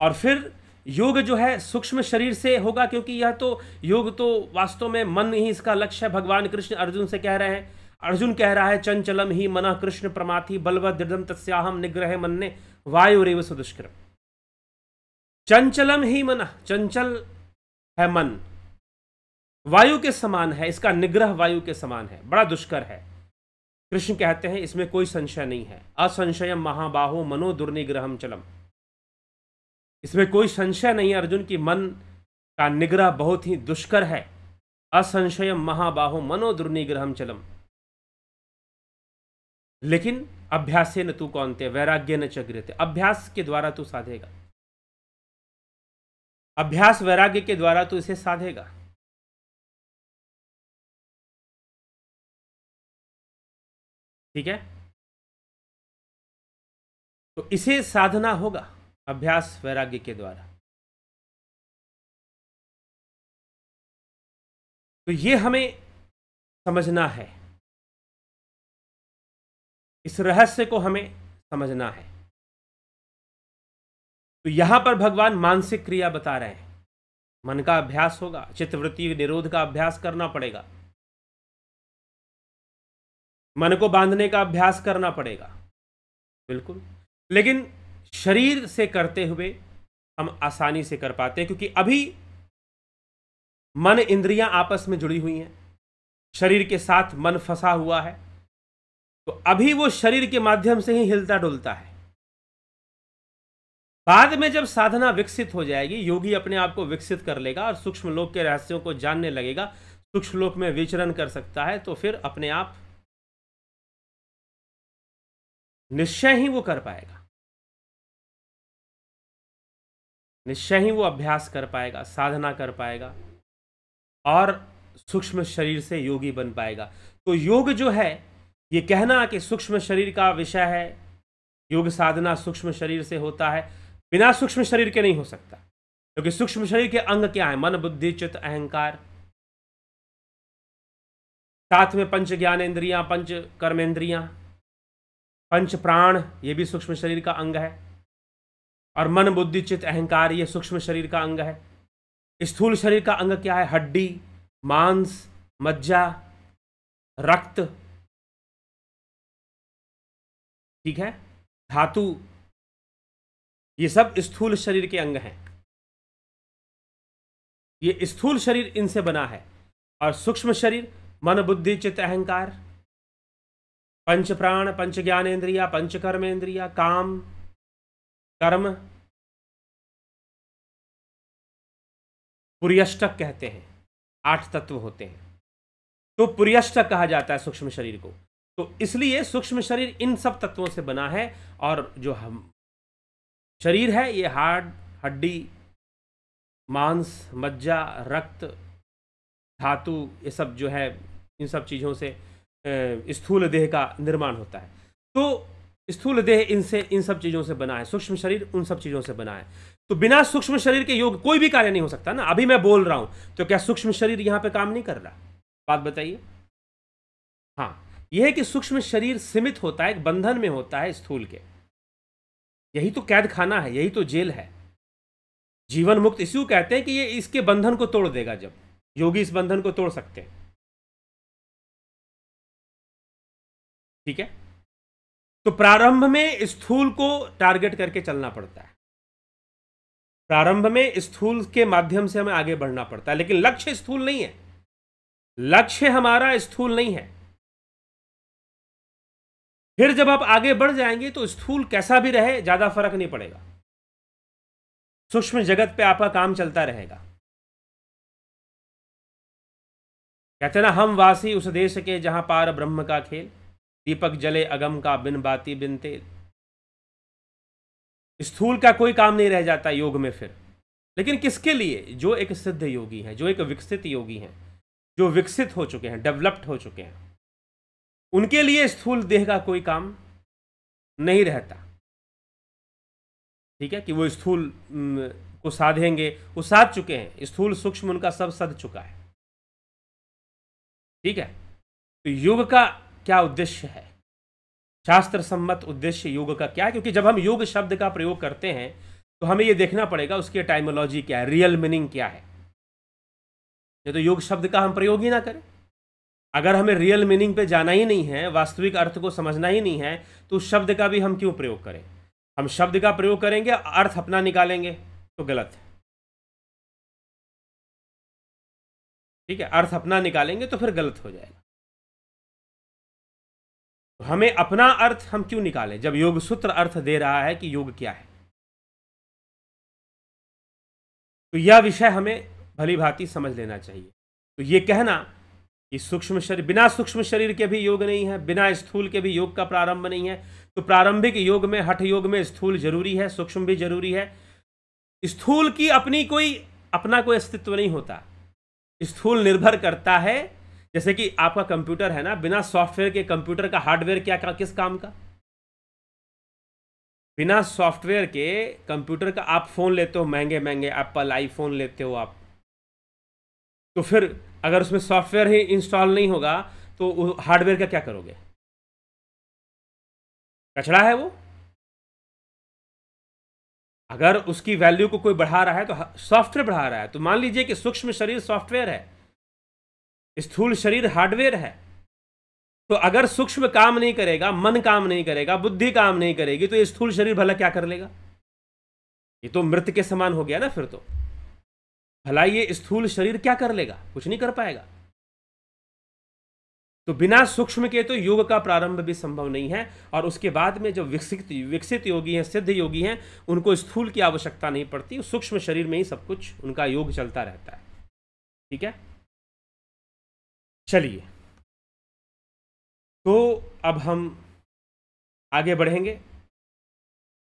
और फिर योग जो है सूक्ष्म शरीर से होगा, क्योंकि यह तो योग तो वास्तव में मन ही इसका लक्ष्य है। भगवान कृष्ण अर्जुन से कह रहे हैं, अर्जुन कह रहा है चंचलम ही मनः कृष्ण प्रमाथि बलवत् दृढ़ं तस्याहं निग्रहे मन्ये वायुरेव सुदुष्कृतम्। चंचलम ही मनः, चंचल है मन, वायु के समान है, इसका निग्रह वायु के समान है, बड़ा दुष्कर है। कृष्ण कहते हैं इसमें कोई संशय नहीं है, असंशयम महाबाहो मनो दुर्निग्रहम चलम। इसमें कोई संशय नहीं है अर्जुन की मन का निग्रह बहुत ही दुष्कर है। असंशयम महाबाहो मनो दुर्निग्रहम चलम। लेकिन अभ्यासेन तू कौन्ते वैराग्येन च गृह्यते, अभ्यास के द्वारा तू साधेगा, अभ्यास वैराग्य के द्वारा तू इसे साधेगा। ठीक है, तो इसे साधना होगा अभ्यास वैराग्य के द्वारा। तो ये हमें समझना है, इस रहस्य को हमें समझना है। तो यहां पर भगवान मानसिक क्रिया बता रहे हैं, मन का अभ्यास होगा, चित्तवृत्ति निरोध का अभ्यास करना पड़ेगा, मन को बांधने का अभ्यास करना पड़ेगा, बिल्कुल। लेकिन शरीर से करते हुए हम आसानी से कर पाते हैं, क्योंकि अभी मन इंद्रियां आपस में जुड़ी हुई हैं, शरीर के साथ मन फंसा हुआ है, तो अभी वो शरीर के माध्यम से ही हिलता डुलता है। बाद में जब साधना विकसित हो जाएगी, योगी अपने आप को विकसित कर लेगा और सूक्ष्म लोक के रहस्यों को जानने लगेगा, सूक्ष्म लोक में विचरण कर सकता है, तो फिर अपने आप निश्चय ही वो कर पाएगा, निश्चय ही वो अभ्यास कर पाएगा, साधना कर पाएगा और सूक्ष्म शरीर से योगी बन पाएगा। तो योग जो है, ये कहना कि सूक्ष्म शरीर का विषय है, योग साधना सूक्ष्म शरीर से होता है, बिना सूक्ष्म शरीर के नहीं हो सकता, क्योंकि सूक्ष्म शरीर के अंग क्या है? मन बुद्धि चित्त अहंकार, साथ में पंच ज्ञानेन्द्रियां, पंच कर्मेंद्रियां, पंच प्राण, ये भी सूक्ष्म शरीर का अंग है, और मन बुद्धि चित्त अहंकार ये सूक्ष्म शरीर का अंग है। स्थूल शरीर का अंग क्या है? हड्डी, मांस, मज्जा, रक्त, ठीक है, धातु, ये सब स्थूल शरीर के अंग हैं। ये स्थूल शरीर इनसे बना है, और सूक्ष्म शरीर मन बुद्धि चित्त अहंकार, पंच प्राण, पंच ज्ञानेन्द्रिया, पंच कर्मेंद्रिया, काम कर्म, पुर्यष्टक कहते हैं, 8 तत्व होते हैं, तो पुर्यष्टक कहा जाता है सूक्ष्म शरीर को। तो इसलिए सूक्ष्म शरीर इन सब तत्वों से बना है, और जो हम शरीर है ये हार्ड, हड्डी, मांस, मज्जा, रक्त, धातु, ये सब जो है इन सब चीज़ों से स्थूल देह का निर्माण होता है। तो स्थूल देह इनसे, इन सब चीज़ों से बना है, सूक्ष्म शरीर उन सब चीज़ों से बना है। तो बिना सूक्ष्म शरीर के योग कोई भी कार्य नहीं हो सकता ना। अभी मैं बोल रहा हूं तो क्या सूक्ष्म शरीर यहां पे काम नहीं कर रहा? बात बताइए। हाँ, यह है कि सूक्ष्म शरीर सीमित होता है, एक बंधन में होता है स्थूल के। यही तो कैद खाना है, यही तो जेल है। जीवन मुक्त इसी को कहते हैं कि ये इसके बंधन को तोड़ देगा, जब योगी इस बंधन को तोड़ सकते हैं। ठीक है, तो प्रारंभ में स्थूल को टारगेट करके चलना पड़ता है, प्रारंभ में स्थूल के माध्यम से हमें आगे बढ़ना पड़ता है, लेकिन लक्ष्य स्थूल नहीं है, लक्ष्य हमारा स्थूल नहीं है। फिर जब आप आगे बढ़ जाएंगे तो स्थूल कैसा भी रहे ज्यादा फर्क नहीं पड़ेगा, सूक्ष्म जगत पे आपका काम चलता रहेगा। कहते हैं ना, हम वासी उस देश के जहां पार ब्रह्म का खेल, दीपक जले अगम का बिन बाती बिन तेल। स्थूल का कोई काम नहीं रह जाता योग में फिर, लेकिन किसके लिए? जो एक सिद्ध योगी हैं, जो एक विकसित योगी हैं, जो विकसित हो चुके हैं, डेवलप्ड हो चुके हैं। उनके लिए स्थूल देह का कोई काम नहीं रहता। ठीक है, कि वो स्थूल को साधेंगे, वो साध चुके हैं, स्थूल सूक्ष्म उनका सब सध चुका है। ठीक है, तो योग का क्या उद्देश्य है, शास्त्र सम्मत उद्देश्य योग का क्या है? क्योंकि जब हम योग शब्द का प्रयोग करते हैं तो हमें यह देखना पड़ेगा उसकी एटाइमोलॉजी क्या है, रियल मीनिंग क्या है। ये तो योग शब्द का हम प्रयोग ही ना करें, अगर हमें रियल मीनिंग पे जाना ही नहीं है, वास्तविक अर्थ को समझना ही नहीं है, तो उस शब्द का भी हम क्यों प्रयोग करें? हम शब्द का प्रयोग करेंगे, अर्थ अपना निकालेंगे तो गलत है। ठीक है, अर्थ अपना निकालेंगे तो फिर गलत हो जाएगा। तो हमें अपना अर्थ हम क्यों निकालें जब योग सूत्र अर्थ दे रहा है कि योग क्या है? तो यह विषय हमें भली भांति समझ लेना चाहिए। तो ये कहना कि सूक्ष्म शरीर, बिना सूक्ष्म शरीर के भी योग नहीं है, बिना स्थूल के भी योग का प्रारंभ नहीं है। तो प्रारंभिक योग में, हठ योग में स्थूल जरूरी है, सूक्ष्म भी जरूरी है। स्थूल की अपना कोई अस्तित्व नहीं होता, स्थूल निर्भर करता है। जैसे कि आपका कंप्यूटर है ना, बिना सॉफ्टवेयर के कंप्यूटर का हार्डवेयर किस काम का? बिना सॉफ्टवेयर के कंप्यूटर का, आप फोन लेते हो महंगे महंगे, एप्पल आईफोन लेते हो आप, तो फिर अगर उसमें सॉफ्टवेयर ही इंस्टॉल नहीं होगा तो हार्डवेयर का क्या करोगे? कचरा है वो। अगर उसकी वैल्यू को कोई बढ़ा रहा है तो सॉफ्टवेयर बढ़ा रहा है। तो मान लीजिए कि सूक्ष्म शरीर सॉफ्टवेयर है, स्थूल शरीर हार्डवेयर है। तो अगर सूक्ष्म काम नहीं करेगा, मन काम नहीं करेगा, बुद्धि काम नहीं करेगी, तो ये स्थूल शरीर भला क्या कर लेगा? ये तो मृत के समान हो गया ना फिर तो। भला ये स्थूल शरीर क्या कर लेगा? कुछ नहीं कर पाएगा। तो बिना सूक्ष्म के तो योग का प्रारंभ भी संभव नहीं है। और उसके बाद में जो विकसित योगी हैं, सिद्ध योगी हैं, उनको स्थूल की आवश्यकता नहीं पड़ती, सूक्ष्म शरीर में ही सब कुछ उनका योग चलता रहता है। ठीक है, चलिए तो अब हम आगे बढ़ेंगे।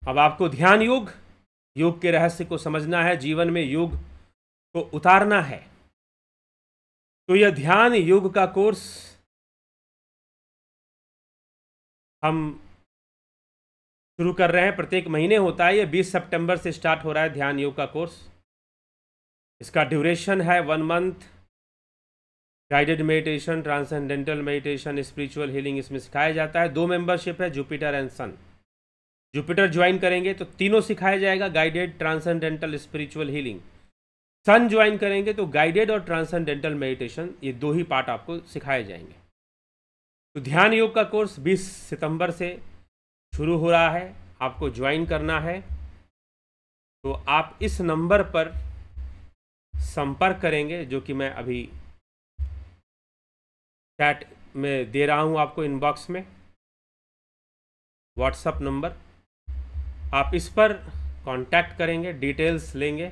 अब आपको ध्यान योग के रहस्य को समझना है, जीवन में योग को उतारना है। तो यह ध्यान योग का कोर्स हम शुरू कर रहे हैं, प्रत्येक महीने होता है। ये 20 सितंबर से स्टार्ट हो रहा है ध्यान योग का कोर्स। इसका ड्यूरेशन है 1 month. Guided meditation, transcendental meditation, spiritual healing इसमें सिखाया जाता है। 2 मेंबरशिप है, Jupiter and Sun. Jupiter join करेंगे तो तीनों सिखाया जाएगा, guided, transcendental, spiritual healing. Sun join करेंगे तो गाइडेड और ट्रांसेंडेंटल मेडिटेशन, ये 2 ही पार्ट आपको सिखाए जाएंगे। तो ध्यान योग का कोर्स 20 सितंबर से शुरू हो रहा है, आपको ज्वाइन करना है। तो आप इस नंबर पर संपर्क करेंगे, जो कि मैं अभी चैट में दे रहा हूं आपको, इनबॉक्स में व्हाट्सएप नंबर। आप इस पर कांटेक्ट करेंगे, डिटेल्स लेंगे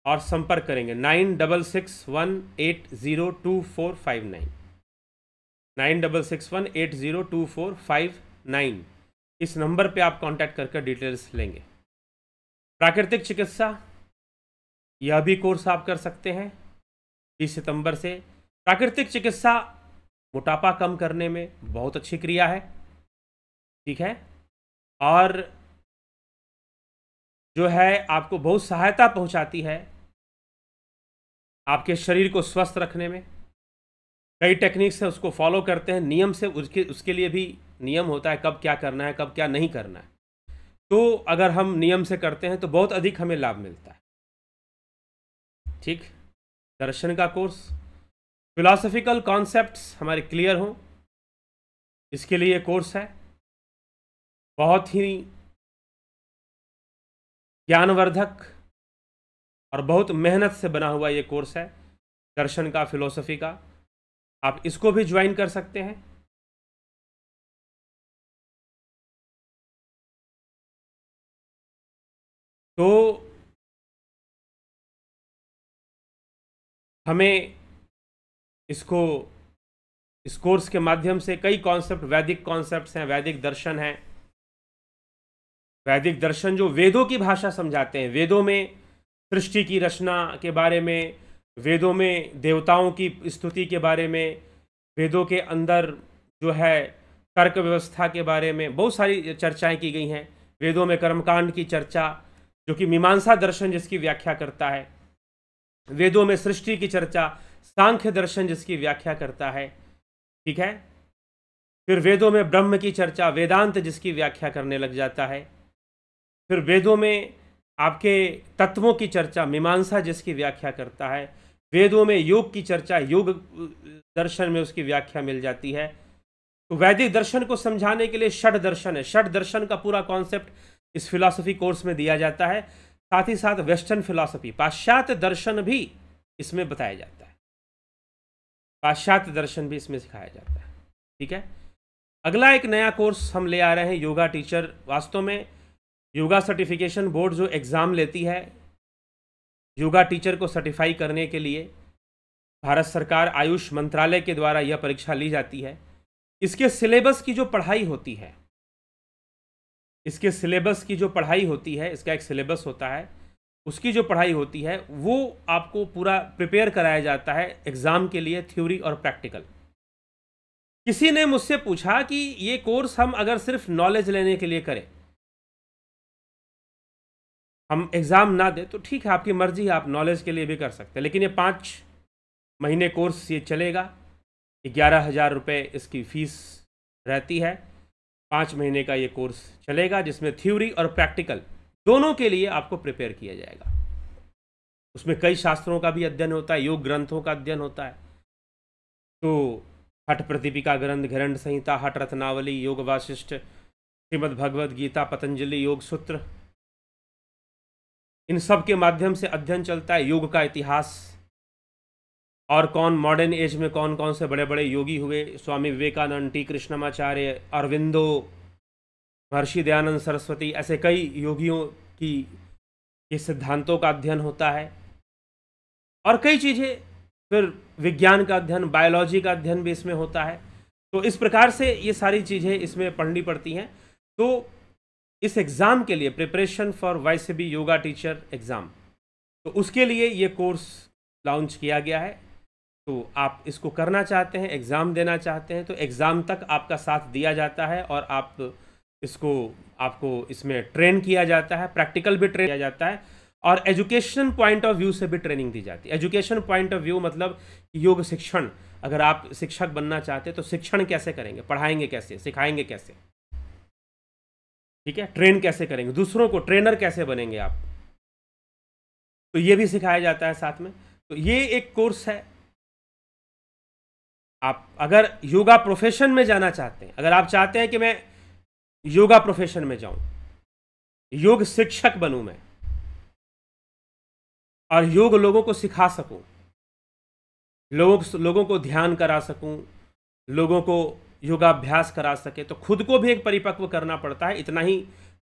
और संपर्क करेंगे 9661802459 9661802459। इस नंबर पे आप कांटेक्ट करके डिटेल्स लेंगे। प्राकृतिक चिकित्सा, यह भी कोर्स आप कर सकते हैं 20 सितंबर से। प्राकृतिक चिकित्सा मोटापा कम करने में बहुत अच्छी क्रिया है। ठीक है, और जो है आपको बहुत सहायता पहुंचाती है आपके शरीर को स्वस्थ रखने में। कई टेक्निक्स है, उसको फॉलो करते हैं नियम से, उसके लिए भी नियम होता है, कब क्या करना है, कब क्या नहीं करना है। तो अगर हम नियम से करते हैं तो बहुत अधिक हमें लाभ मिलता है। ठीक, दर्शन का कोर्स, फिलॉसफिकल कॉन्सेप्ट्स हमारे क्लियर हों, इसके लिए कोर्स है। बहुत ही ज्ञानवर्धक और बहुत मेहनत से बना हुआ ये कोर्स है, दर्शन का, फिलॉसफी का। आप इसको भी ज्वाइन कर सकते हैं। तो हमें इस कोर्स के माध्यम से कई कॉन्सेप्ट, वैदिक कॉन्सेप्ट्स हैं, वैदिक दर्शन हैं। वैदिक दर्शन जो वेदों की भाषा समझाते हैं, वेदों में सृष्टि की रचना के बारे में, वेदों में देवताओं की स्तुति के बारे में, वेदों के अंदर जो है तर्क व्यवस्था के बारे में बहुत सारी चर्चाएं की गई हैं। वेदों में कर्मकांड की चर्चा, जो कि मीमांसा दर्शन जिसकी व्याख्या करता है। वेदों में सृष्टि की चर्चा, सांख्य दर्शन जिसकी व्याख्या करता है। ठीक है। फिर वेदों में ब्रह्म की चर्चा, वेदांत जिसकी व्याख्या करने लग जाता है। फिर वेदों में आपके तत्वों की चर्चा, मीमांसा जिसकी व्याख्या करता है। वेदों में योग की चर्चा, योग दर्शन में उसकी व्याख्या मिल जाती है। तो वैदिक दर्शन को समझाने के लिए षड दर्शन है। षड दर्शन का पूरा कॉन्सेप्ट इस फिलॉसफी कोर्स में दिया जाता है। साथ ही साथ वेस्टर्न फिलॉसफी, पाश्चात्य दर्शन भी इसमें बताया जाता है। पाश्चात्य दर्शन भी इसमें सिखाया जाता है। ठीक है। अगला एक नया कोर्स हम ले आ रहे हैं, योगा टीचर। वास्तव में योगा सर्टिफिकेशन बोर्ड जो एग्ज़ाम लेती है योगा टीचर को सर्टिफाई करने के लिए, भारत सरकार आयुष मंत्रालय के द्वारा यह परीक्षा ली जाती है। इसके सिलेबस की जो पढ़ाई होती है, इसके सिलेबस की जो पढ़ाई होती है, इसका एक सिलेबस होता है, उसकी जो पढ़ाई होती है वो आपको पूरा प्रिपेयर कराया जाता है एग्ज़ाम के लिए, थ्योरी और प्रैक्टिकल। किसी ने मुझसे पूछा कि ये कोर्स हम अगर सिर्फ नॉलेज लेने के लिए करें, हम एग्ज़ाम ना दें तो ठीक है, आपकी मर्जी है, आप नॉलेज के लिए भी कर सकते हैं। लेकिन ये 5 महीने कोर्स ये चलेगा। 11,000 रुपये इसकी फ़ीस रहती है। 5 महीने का ये कोर्स चलेगा, जिसमें थ्योरी और प्रैक्टिकल दोनों के लिए आपको प्रिपेयर किया जाएगा। उसमें कई शास्त्रों का भी अध्ययन होता है, योग ग्रंथों का अध्ययन होता है। तो हठ प्रदीपिका ग्रंथ, घरंड संहिता, हठ रत्नावली, योग वाशिष्ठ, श्रीमद् भगवद गीता, पतंजलि योग सूत्र, इन सब के माध्यम से अध्ययन चलता है। योग का इतिहास और कौन मॉडर्न एज में कौन कौन से बड़े बड़े योगी हुए, स्वामी विवेकानंद, टी कृष्णमाचार्य, अरविंदो, महर्षि दयानंद सरस्वती, ऐसे कई योगियों की ये सिद्धांतों का अध्ययन होता है। और कई चीज़ें, फिर विज्ञान का अध्ययन, बायोलॉजी का अध्ययन भी इसमें होता है। तो इस प्रकार से ये सारी चीज़ें इसमें पढ़नी पड़ती हैं। तो इस एग्ज़ाम के लिए, preparation for वाईसीबी yoga teacher exam, तो उसके लिए ये कोर्स लॉन्च किया गया है। तो आप इसको करना चाहते हैं, एग्ज़ाम देना चाहते हैं, तो एग्ज़ाम तक आपका साथ दिया जाता है और आपको इसमें ट्रेन किया जाता है, प्रैक्टिकल भी ट्रेन किया जाता है और एजुकेशन पॉइंट ऑफ व्यू से भी ट्रेनिंग दी जाती है। एजुकेशन पॉइंट ऑफ व्यू मतलब योग शिक्षण, अगर आप शिक्षक बनना चाहते हैं तो शिक्षण कैसे करेंगे, पढ़ाएंगे कैसे, सिखाएंगे कैसे, ठीक है, ट्रेन कैसे करेंगे, दूसरों को ट्रेनर कैसे बनेंगे आप, तो ये भी सिखाया जाता है साथ में। तो ये एक कोर्स है। आप अगर योगा प्रोफेशन में जाना चाहते हैं, अगर आप चाहते हैं कि मैं योगा प्रोफेशन में जाऊं, योग शिक्षक बनूं मैं और योग लोगों को सिखा सकूं, लोगों को ध्यान करा सकूं, लोगों को योगाभ्यास करा सके, तो खुद को भी एक परिपक्व करना पड़ता है। इतना ही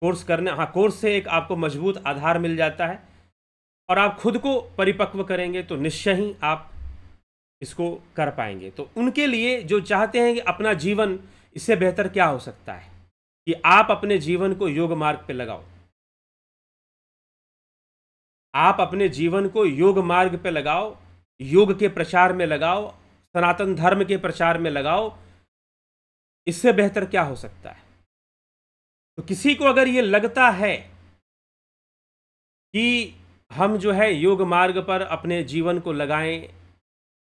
कोर्स करने, हाँ, कोर्स से एक आपको मजबूत आधार मिल जाता है और आप खुद को परिपक्व करेंगे तो निश्चय ही आप इसको कर पाएंगे। तो उनके लिए जो चाहते हैं कि अपना जीवन, इससे बेहतर क्या हो सकता है कि आप अपने जीवन को योग मार्ग पे लगाओ, आप अपने जीवन को योग मार्ग पे लगाओ, योग के प्रचार में लगाओ, सनातन धर्म के प्रचार में लगाओ। इससे बेहतर क्या हो सकता है। तो किसी को अगर ये लगता है कि हम जो है योग मार्ग पर अपने जीवन को लगाएं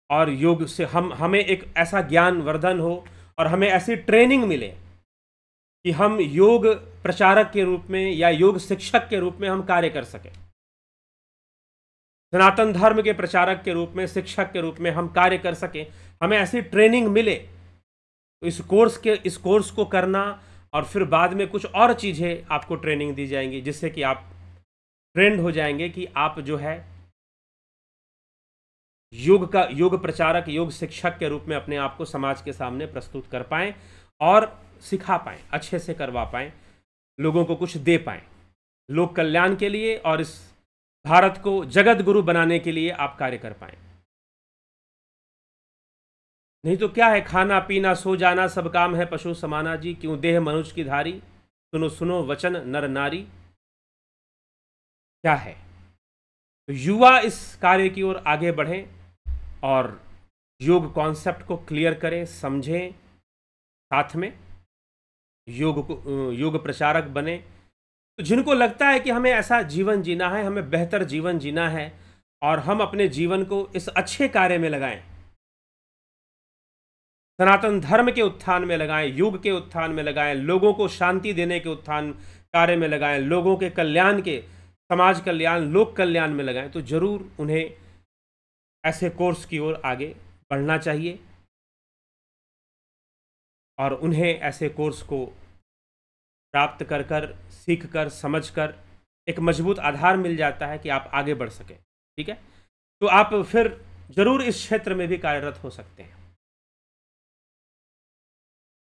और योग से हमें एक ऐसा ज्ञान वर्धन हो और हमें ऐसी ट्रेनिंग मिले कि हम योग प्रचारक के रूप में या योग शिक्षक के रूप में हम कार्य कर सकें, सनातन धर्म के प्रचारक के रूप में, शिक्षक के रूप में हम कार्य कर सकें, हमें ऐसी ट्रेनिंग मिले, तो इस कोर्स को करना और फिर बाद में कुछ और चीज़ें आपको ट्रेनिंग दी जाएंगी जिससे कि आप ट्रेंड हो जाएंगे कि आप जो है योग प्रचारक, योग शिक्षक के रूप में अपने आप को समाज के सामने प्रस्तुत कर पाएं और सिखा पाएं, अच्छे से करवा पाएं, लोगों को कुछ दे पाएं, लोक कल्याण के लिए और इस भारत को जगत गुरु बनाने के लिए आप कार्य कर पाएं। नहीं तो क्या है, खाना पीना सो जाना सब काम है पशु समाना जी, क्यों देह मनुष्य की धारी, सुनो सुनो वचन नर नारी, क्या है। तो युवा इस कार्य की ओर आगे बढ़ें और योग कॉन्सेप्ट को क्लियर करें, समझें, साथ में योग प्रचारक बने। तो जिनको लगता है कि हमें ऐसा जीवन जीना है, हमें बेहतर जीवन जीना है और हम अपने जीवन को इस अच्छे कार्य में लगाएं, सनातन धर्म के उत्थान में लगाएं, योग के उत्थान में लगाएं, लोगों को शांति देने के उत्थान कार्य में लगाएं, लोगों के कल्याण के, समाज कल्याण, लोक कल्याण में लगाएं, तो जरूर उन्हें ऐसे कोर्स की ओर आगे बढ़ना चाहिए और उन्हें ऐसे कोर्स को प्राप्त कर कर, सीख कर, समझ कर एक मजबूत आधार मिल जाता है कि आप आगे बढ़ सकें। ठीक है, तो आप फिर जरूर इस क्षेत्र में भी कार्यरत हो सकते हैं,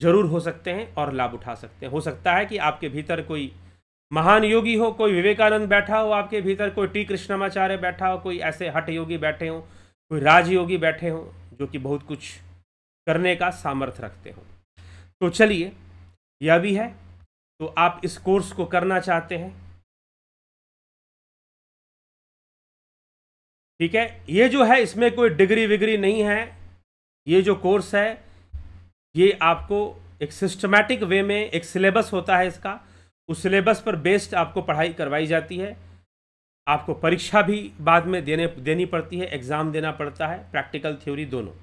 जरूर हो सकते हैं और लाभ उठा सकते हैं। हो सकता है कि आपके भीतर कोई महान योगी हो, कोई विवेकानंद बैठा हो आपके भीतर, कोई टी कृष्णमाचार्य बैठा हो, कोई ऐसे हठ योगी बैठे हो, कोई राजयोगी बैठे हो जो कि बहुत कुछ करने का सामर्थ्य रखते हो। तो चलिए, यह भी है, तो आप इस कोर्स को करना चाहते हैं, ठीक है। ये जो है इसमें कोई डिग्री विग्री नहीं है, ये जो कोर्स है ये आपको एक सिस्टमैटिक वे में, एक सिलेबस होता है इसका, उस सिलेबस पर बेस्ड आपको पढ़ाई करवाई जाती है। आपको परीक्षा भी बाद में देनी पड़ती है, एग्ज़ाम देना पड़ता है, प्रैक्टिकल थ्योरी दोनों।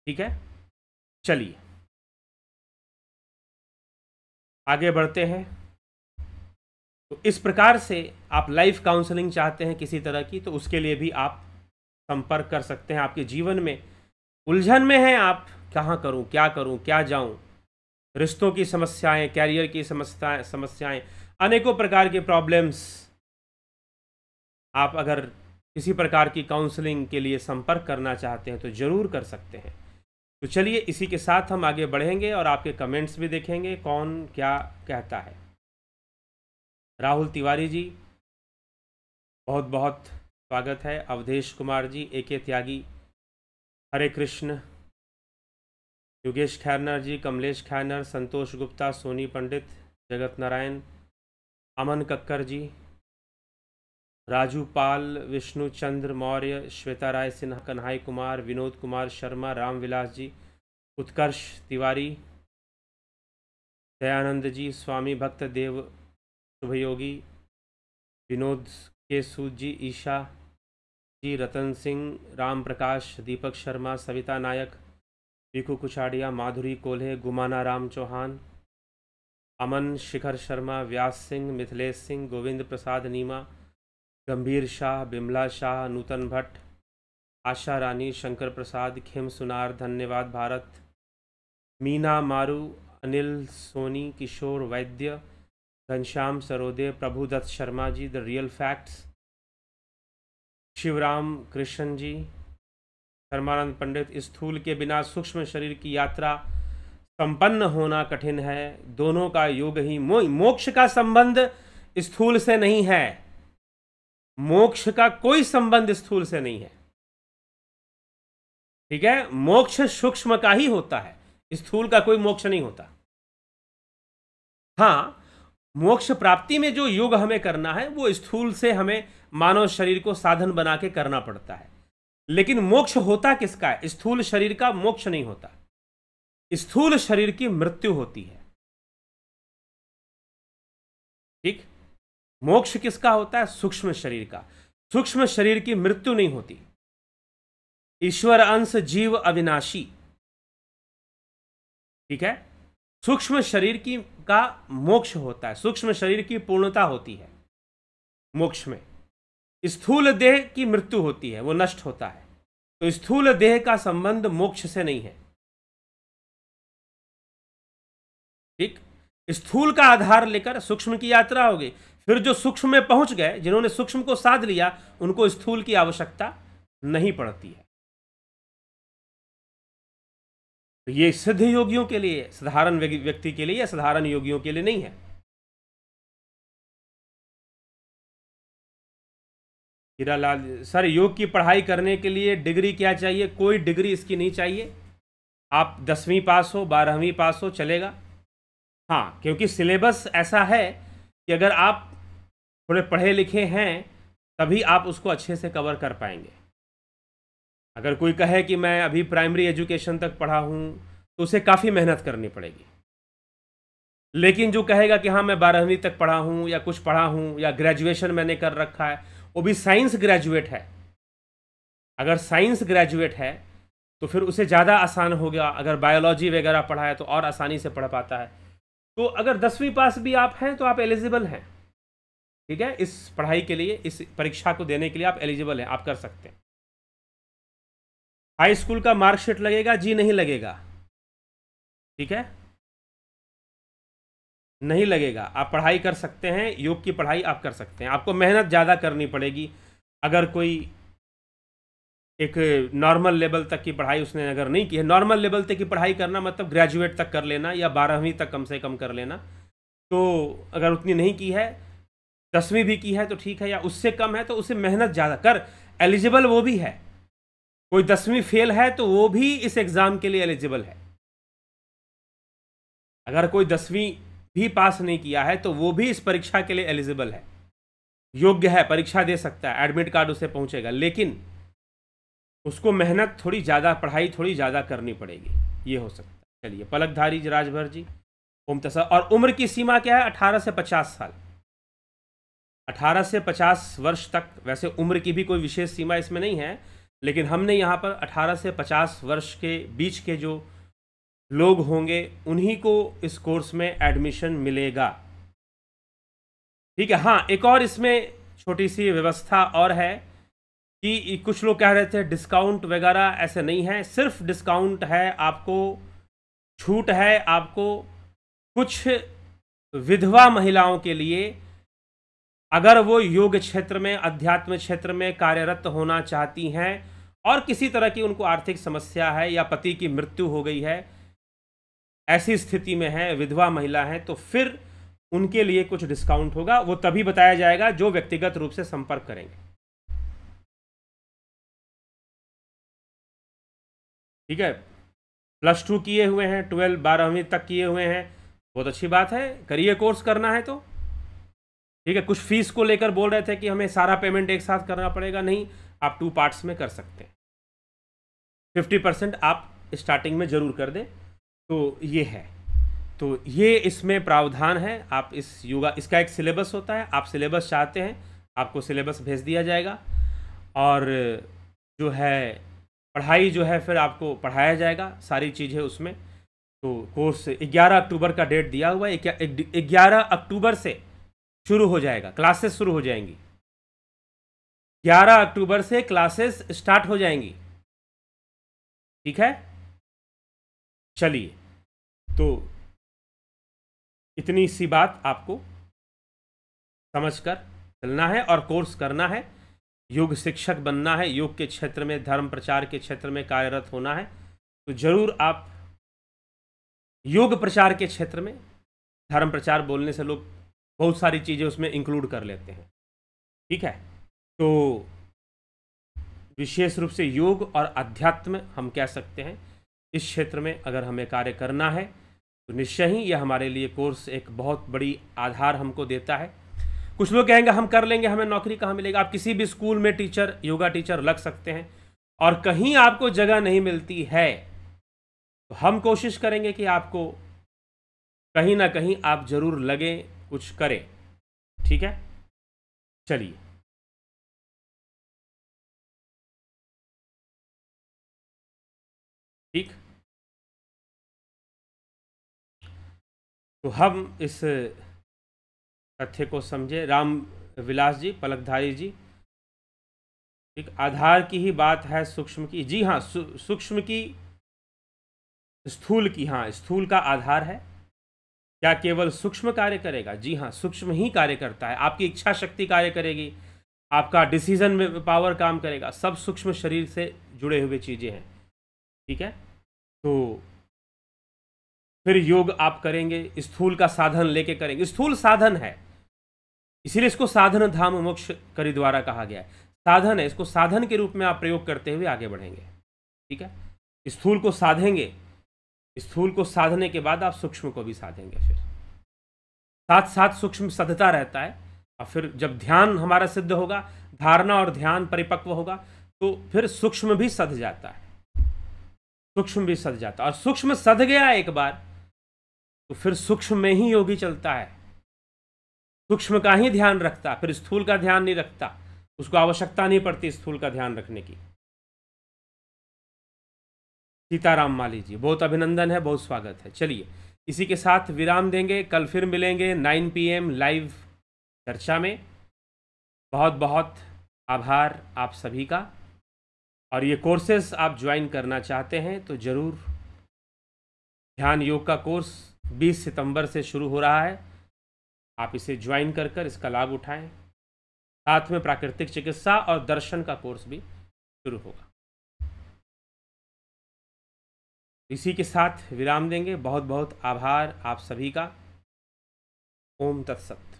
ठीक है, चलिए आगे बढ़ते हैं। तो इस प्रकार से आप लाइफ काउंसलिंग चाहते हैं किसी तरह की, तो उसके लिए भी आप संपर्क कर सकते हैं। आपके जीवन में उलझन में हैं आप, कहाँ करूँ, क्या करूँ, क्या जाऊँ, रिश्तों की समस्याएं, कैरियर की समस्याएं, अनेकों प्रकार के प्रॉब्लम्स, आप अगर किसी प्रकार की काउंसलिंग के लिए संपर्क करना चाहते हैं तो ज़रूर कर सकते हैं। तो चलिए इसी के साथ हम आगे बढ़ेंगे और आपके कमेंट्स भी देखेंगे कौन क्या कहता है। राहुल तिवारी जी, बहुत बहुत स्वागत है। अवधेश कुमार जी, AK त्यागी, हरे कृष्ण। योगेश खैरनर जी, कमलेश खैरनर, संतोष गुप्ता, सोनी पंडित, जगत नारायण, अमन कक्कर जी, राजू पाल, विष्णु चंद्र मौर्य, श्वेता राय सिन्हा, कन्हाई कुमार, विनोद कुमार शर्मा, रामविलास जी, उत्कर्ष तिवारी, दयानंद जी, स्वामी भक्त देव, शुभयोगी, विनोद के सूद जी, ईशा जी, रतन सिंह, राम प्रकाश, दीपक शर्मा, सविता नायक, पीकू कुचाड़िया, माधुरी कोल्हे, गुमाना राम चौहान, अमन, शिखर शर्मा, व्यास सिंह, मिथिलेश सिंह, गोविंद प्रसाद नीमा, गंभीर शाह, बिमला शाह, नूतन भट्ट, आशा रानी, शंकर प्रसाद, खेम सुनार, धन्यवाद भारत, मीना मारू, Anil Soni, Kishor Vaidya, Ghanshyam Sarode, Prabhudatt Sharma ji, the real facts, Shivram Krishna ji, Dharmanand Pandit, स्थूल के बिना सूक्ष्म शरीर की यात्रा संपन्न होना कठिन है, दोनों का योग ही मोक्ष का संबंध स्थूल से नहीं है, मोक्ष का कोई संबंध स्थूल से नहीं है। ठीक है, मोक्ष सूक्ष्म का ही होता है, स्थूल का कोई मोक्ष नहीं होता। हाँ, मोक्ष प्राप्ति में जो योग हमें करना है वो स्थूल से हमें मानव शरीर को साधन बना के करना पड़ता है, लेकिन मोक्ष होता किसका है? स्थूल शरीर का मोक्ष नहीं होता, स्थूल शरीर की मृत्यु होती है। ठीक, मोक्ष किसका होता है? सूक्ष्म शरीर का। सूक्ष्म शरीर की मृत्यु नहीं होती। ईश्वर अंश जीव अविनाशी। ठीक है, सूक्ष्म शरीर की का मोक्ष होता है, सूक्ष्म शरीर की पूर्णता होती है मोक्ष में। स्थूल देह की मृत्यु होती है, वो नष्ट होता है। तो स्थूल देह का संबंध मोक्ष से नहीं है। ठीक, स्थूल का आधार लेकर सूक्ष्म की यात्रा होगी, फिर जो सूक्ष्म में पहुंच गए, जिन्होंने सूक्ष्म को साध लिया, उनको स्थूल की आवश्यकता नहीं पड़ती है। तो ये सिद्ध योगियों के लिए, साधारण व्यक्ति के लिए या साधारण योगियों के लिए नहीं है। हीरालाल सर, योग की पढ़ाई करने के लिए डिग्री क्या चाहिए? कोई डिग्री इसकी नहीं चाहिए। आप 10वीं पास हो, 12वीं पास हो, चलेगा। हाँ, क्योंकि सिलेबस ऐसा है कि अगर आप थोड़े पढ़े लिखे हैं तभी आप उसको अच्छे से कवर कर पाएंगे। अगर कोई कहे कि मैं अभी प्राइमरी एजुकेशन तक पढ़ा हूँ तो उसे काफ़ी मेहनत करनी पड़ेगी। लेकिन जो कहेगा कि हाँ मैं 12वीं तक पढ़ा हूँ या कुछ पढ़ा हूँ या ग्रेजुएशन मैंने कर रखा है, वो भी साइंस ग्रेजुएट है, अगर साइंस ग्रेजुएट है तो फिर उसे ज़्यादा आसान हो गया। अगर बायोलॉजी वगैरह पढ़ा है तो और आसानी से पढ़ पाता है। तो अगर 10वीं पास भी आप हैं तो आप एलिजिबल हैं, ठीक है, इस पढ़ाई के लिए, इस परीक्षा को देने के लिए आप एलिजिबल हैं, आप कर सकते हैं। हाई स्कूल का मार्कशीट लगेगा? जी नहीं लगेगा, ठीक है, नहीं लगेगा। आप पढ़ाई कर सकते हैं, योग की पढ़ाई आप कर सकते हैं। आपको मेहनत ज़्यादा करनी पड़ेगी। अगर कोई एक नॉर्मल लेवल तक की पढ़ाई उसने अगर नहीं की है, नॉर्मल लेवल तक की पढ़ाई करना मतलब ग्रेजुएट तक कर लेना या 12वीं तक कम से कम कर लेना, तो अगर उतनी नहीं की है, 10वीं भी की है तो ठीक है, या उससे कम है तो उसे मेहनत ज़्यादा कर, एलिजिबल वो भी है। कोई 10वीं फेल है तो वो भी इस एग्ज़ाम के लिए एलिजिबल है। अगर कोई 10वीं भी पास नहीं किया है तो वो भी इस परीक्षा के लिए एलिजिबल है, योग्य है, परीक्षा दे सकता है, एडमिट कार्ड उसे पहुंचेगा। लेकिन उसको मेहनत थोड़ी ज़्यादा, पढ़ाई थोड़ी ज़्यादा करनी पड़ेगी, ये हो सकता है। चलिए, पलकधारी राजभर जी, ओम तसा। और उम्र की सीमा क्या है? 18 से 50 साल, 18 से 50 वर्ष तक। वैसे उम्र की भी कोई विशेष सीमा इसमें नहीं है, लेकिन हमने यहाँ पर 18 से 50 वर्ष के बीच के जो लोग होंगे उन्हीं को इस कोर्स में एडमिशन मिलेगा, ठीक है। हाँ, एक और इसमें छोटी सी व्यवस्था और है कि कुछ लोग कह रहे थे डिस्काउंट वगैरह, ऐसे नहीं है। सिर्फ डिस्काउंट है, आपको छूट है, आपको कुछ विधवा महिलाओं के लिए, अगर वो योग क्षेत्र में, अध्यात्म क्षेत्र में कार्यरत होना चाहती हैं और किसी तरह की उनको आर्थिक समस्या है या पति की मृत्यु हो गई है, ऐसी स्थिति में है, विधवा महिला है, तो फिर उनके लिए कुछ डिस्काउंट होगा। वो तभी बताया जाएगा जो व्यक्तिगत रूप से संपर्क करेंगे, ठीक है। +2 किए हुए हैं, 12 12वीं तक किए हुए हैं, बहुत अच्छी बात है, करिए। कोर्स करना है तो ठीक है। कुछ फीस को लेकर बोल रहे थे कि हमें सारा पेमेंट एक साथ करना पड़ेगा, नहीं, आप 2 पार्ट्स में कर सकते हैं। 50% आप स्टार्टिंग में ज़रूर कर दें, तो ये है। तो ये इसमें प्रावधान है। आप इस योगा, इसका एक सिलेबस होता है, आप सिलेबस चाहते हैं आपको सिलेबस भेज दिया जाएगा, और जो है पढ़ाई जो है फिर आपको पढ़ाया जाएगा, सारी चीज़ें उसमें। तो कोर्स 11 अक्टूबर का डेट दिया हुआ है, 11 अक्टूबर से शुरू हो जाएगा, क्लासेस शुरू हो जाएंगी। 11 अक्टूबर से क्लासेस स्टार्ट हो जाएंगी, ठीक है। चलिए, तो इतनी सी बात आपको समझकर चलना है और कोर्स करना है। योग शिक्षक बनना है, योग के क्षेत्र में, धर्म प्रचार के क्षेत्र में कार्यरत होना है, तो जरूर आप योग प्रचार के क्षेत्र में, धर्म प्रचार बोलने से लोग बहुत सारी चीज़ें उसमें इंक्लूड कर लेते हैं, ठीक है। तो विशेष रूप से योग और अध्यात्म हम कह सकते हैं, इस क्षेत्र में अगर हमें कार्य करना है तो निश्चय ही यह हमारे लिए कोर्स एक बहुत बड़ी आधार हमको देता है। कुछ लोग कहेंगे हम कर लेंगे, हमें नौकरी कहाँ मिलेगा? आप किसी भी स्कूल में टीचर, योगा टीचर लग सकते हैं, और कहीं आपको जगह नहीं मिलती है तो हम कोशिश करेंगे कि आपको कहीं ना कहीं आप जरूर लगें, कुछ करें, ठीक है। चलिए, ठीक, तो हम इस तथ्य को समझे। राम विलास जी, पलकधारी जी, ठीक, आधार की ही बात है, सूक्ष्म की? जी हाँ, सूक्ष्म की, स्थूल की, हाँ, स्थूल का आधार है। क्या केवल सूक्ष्म कार्य करेगा? जी हाँ, सूक्ष्म ही कार्य करता है। आपकी इच्छा शक्ति कार्य करेगी, आपका डिसीजन में पावर काम करेगा, सब सूक्ष्म शरीर से जुड़े हुए चीज़ें हैं, ठीक है। तो फिर योग आप करेंगे, स्थूल का साधन लेके करेंगे। स्थूल साधन है, इसीलिए इसको साधन धाम मोक्ष करी द्वारा कहा गया है। साधन है, इसको साधन के रूप में आप प्रयोग करते हुए आगे बढ़ेंगे, ठीक है। स्थूल को साधेंगे, स्थूल को साधने के बाद आप सूक्ष्म को भी साधेंगे, फिर साथ साथ सूक्ष्म सधता रहता है। और फिर जब ध्यान हमारा सिद्ध होगा, धारणा और ध्यान परिपक्व होगा, तो फिर सूक्ष्म भी सध जाता है, सूक्ष्म भी सध जाता है। और सूक्ष्म सध गया एक बार तो फिर सूक्ष्म में ही योगी चलता है, सूक्ष्म का ही ध्यान रखता, फिर स्थूल का ध्यान नहीं रखता, उसको आवश्यकता नहीं पड़ती स्थूल का ध्यान रखने की। सीताराम माली जी, बहुत अभिनंदन है, बहुत स्वागत है। चलिए इसी के साथ विराम देंगे, कल फिर मिलेंगे 9 PM लाइव चर्चा में। बहुत बहुत आभार आप सभी का। और ये कोर्सेस आप ज्वाइन करना चाहते हैं तो ज़रूर, ध्यान योग का कोर्स 20 सितंबर से शुरू हो रहा है, आप इसे ज्वाइन कर इसका लाभ उठाएं। साथ में प्राकृतिक चिकित्सा और दर्शन का कोर्स भी शुरू होगा। इसी के साथ विराम देंगे। बहुत बहुत आभार आप सभी का। ओम तत्सत।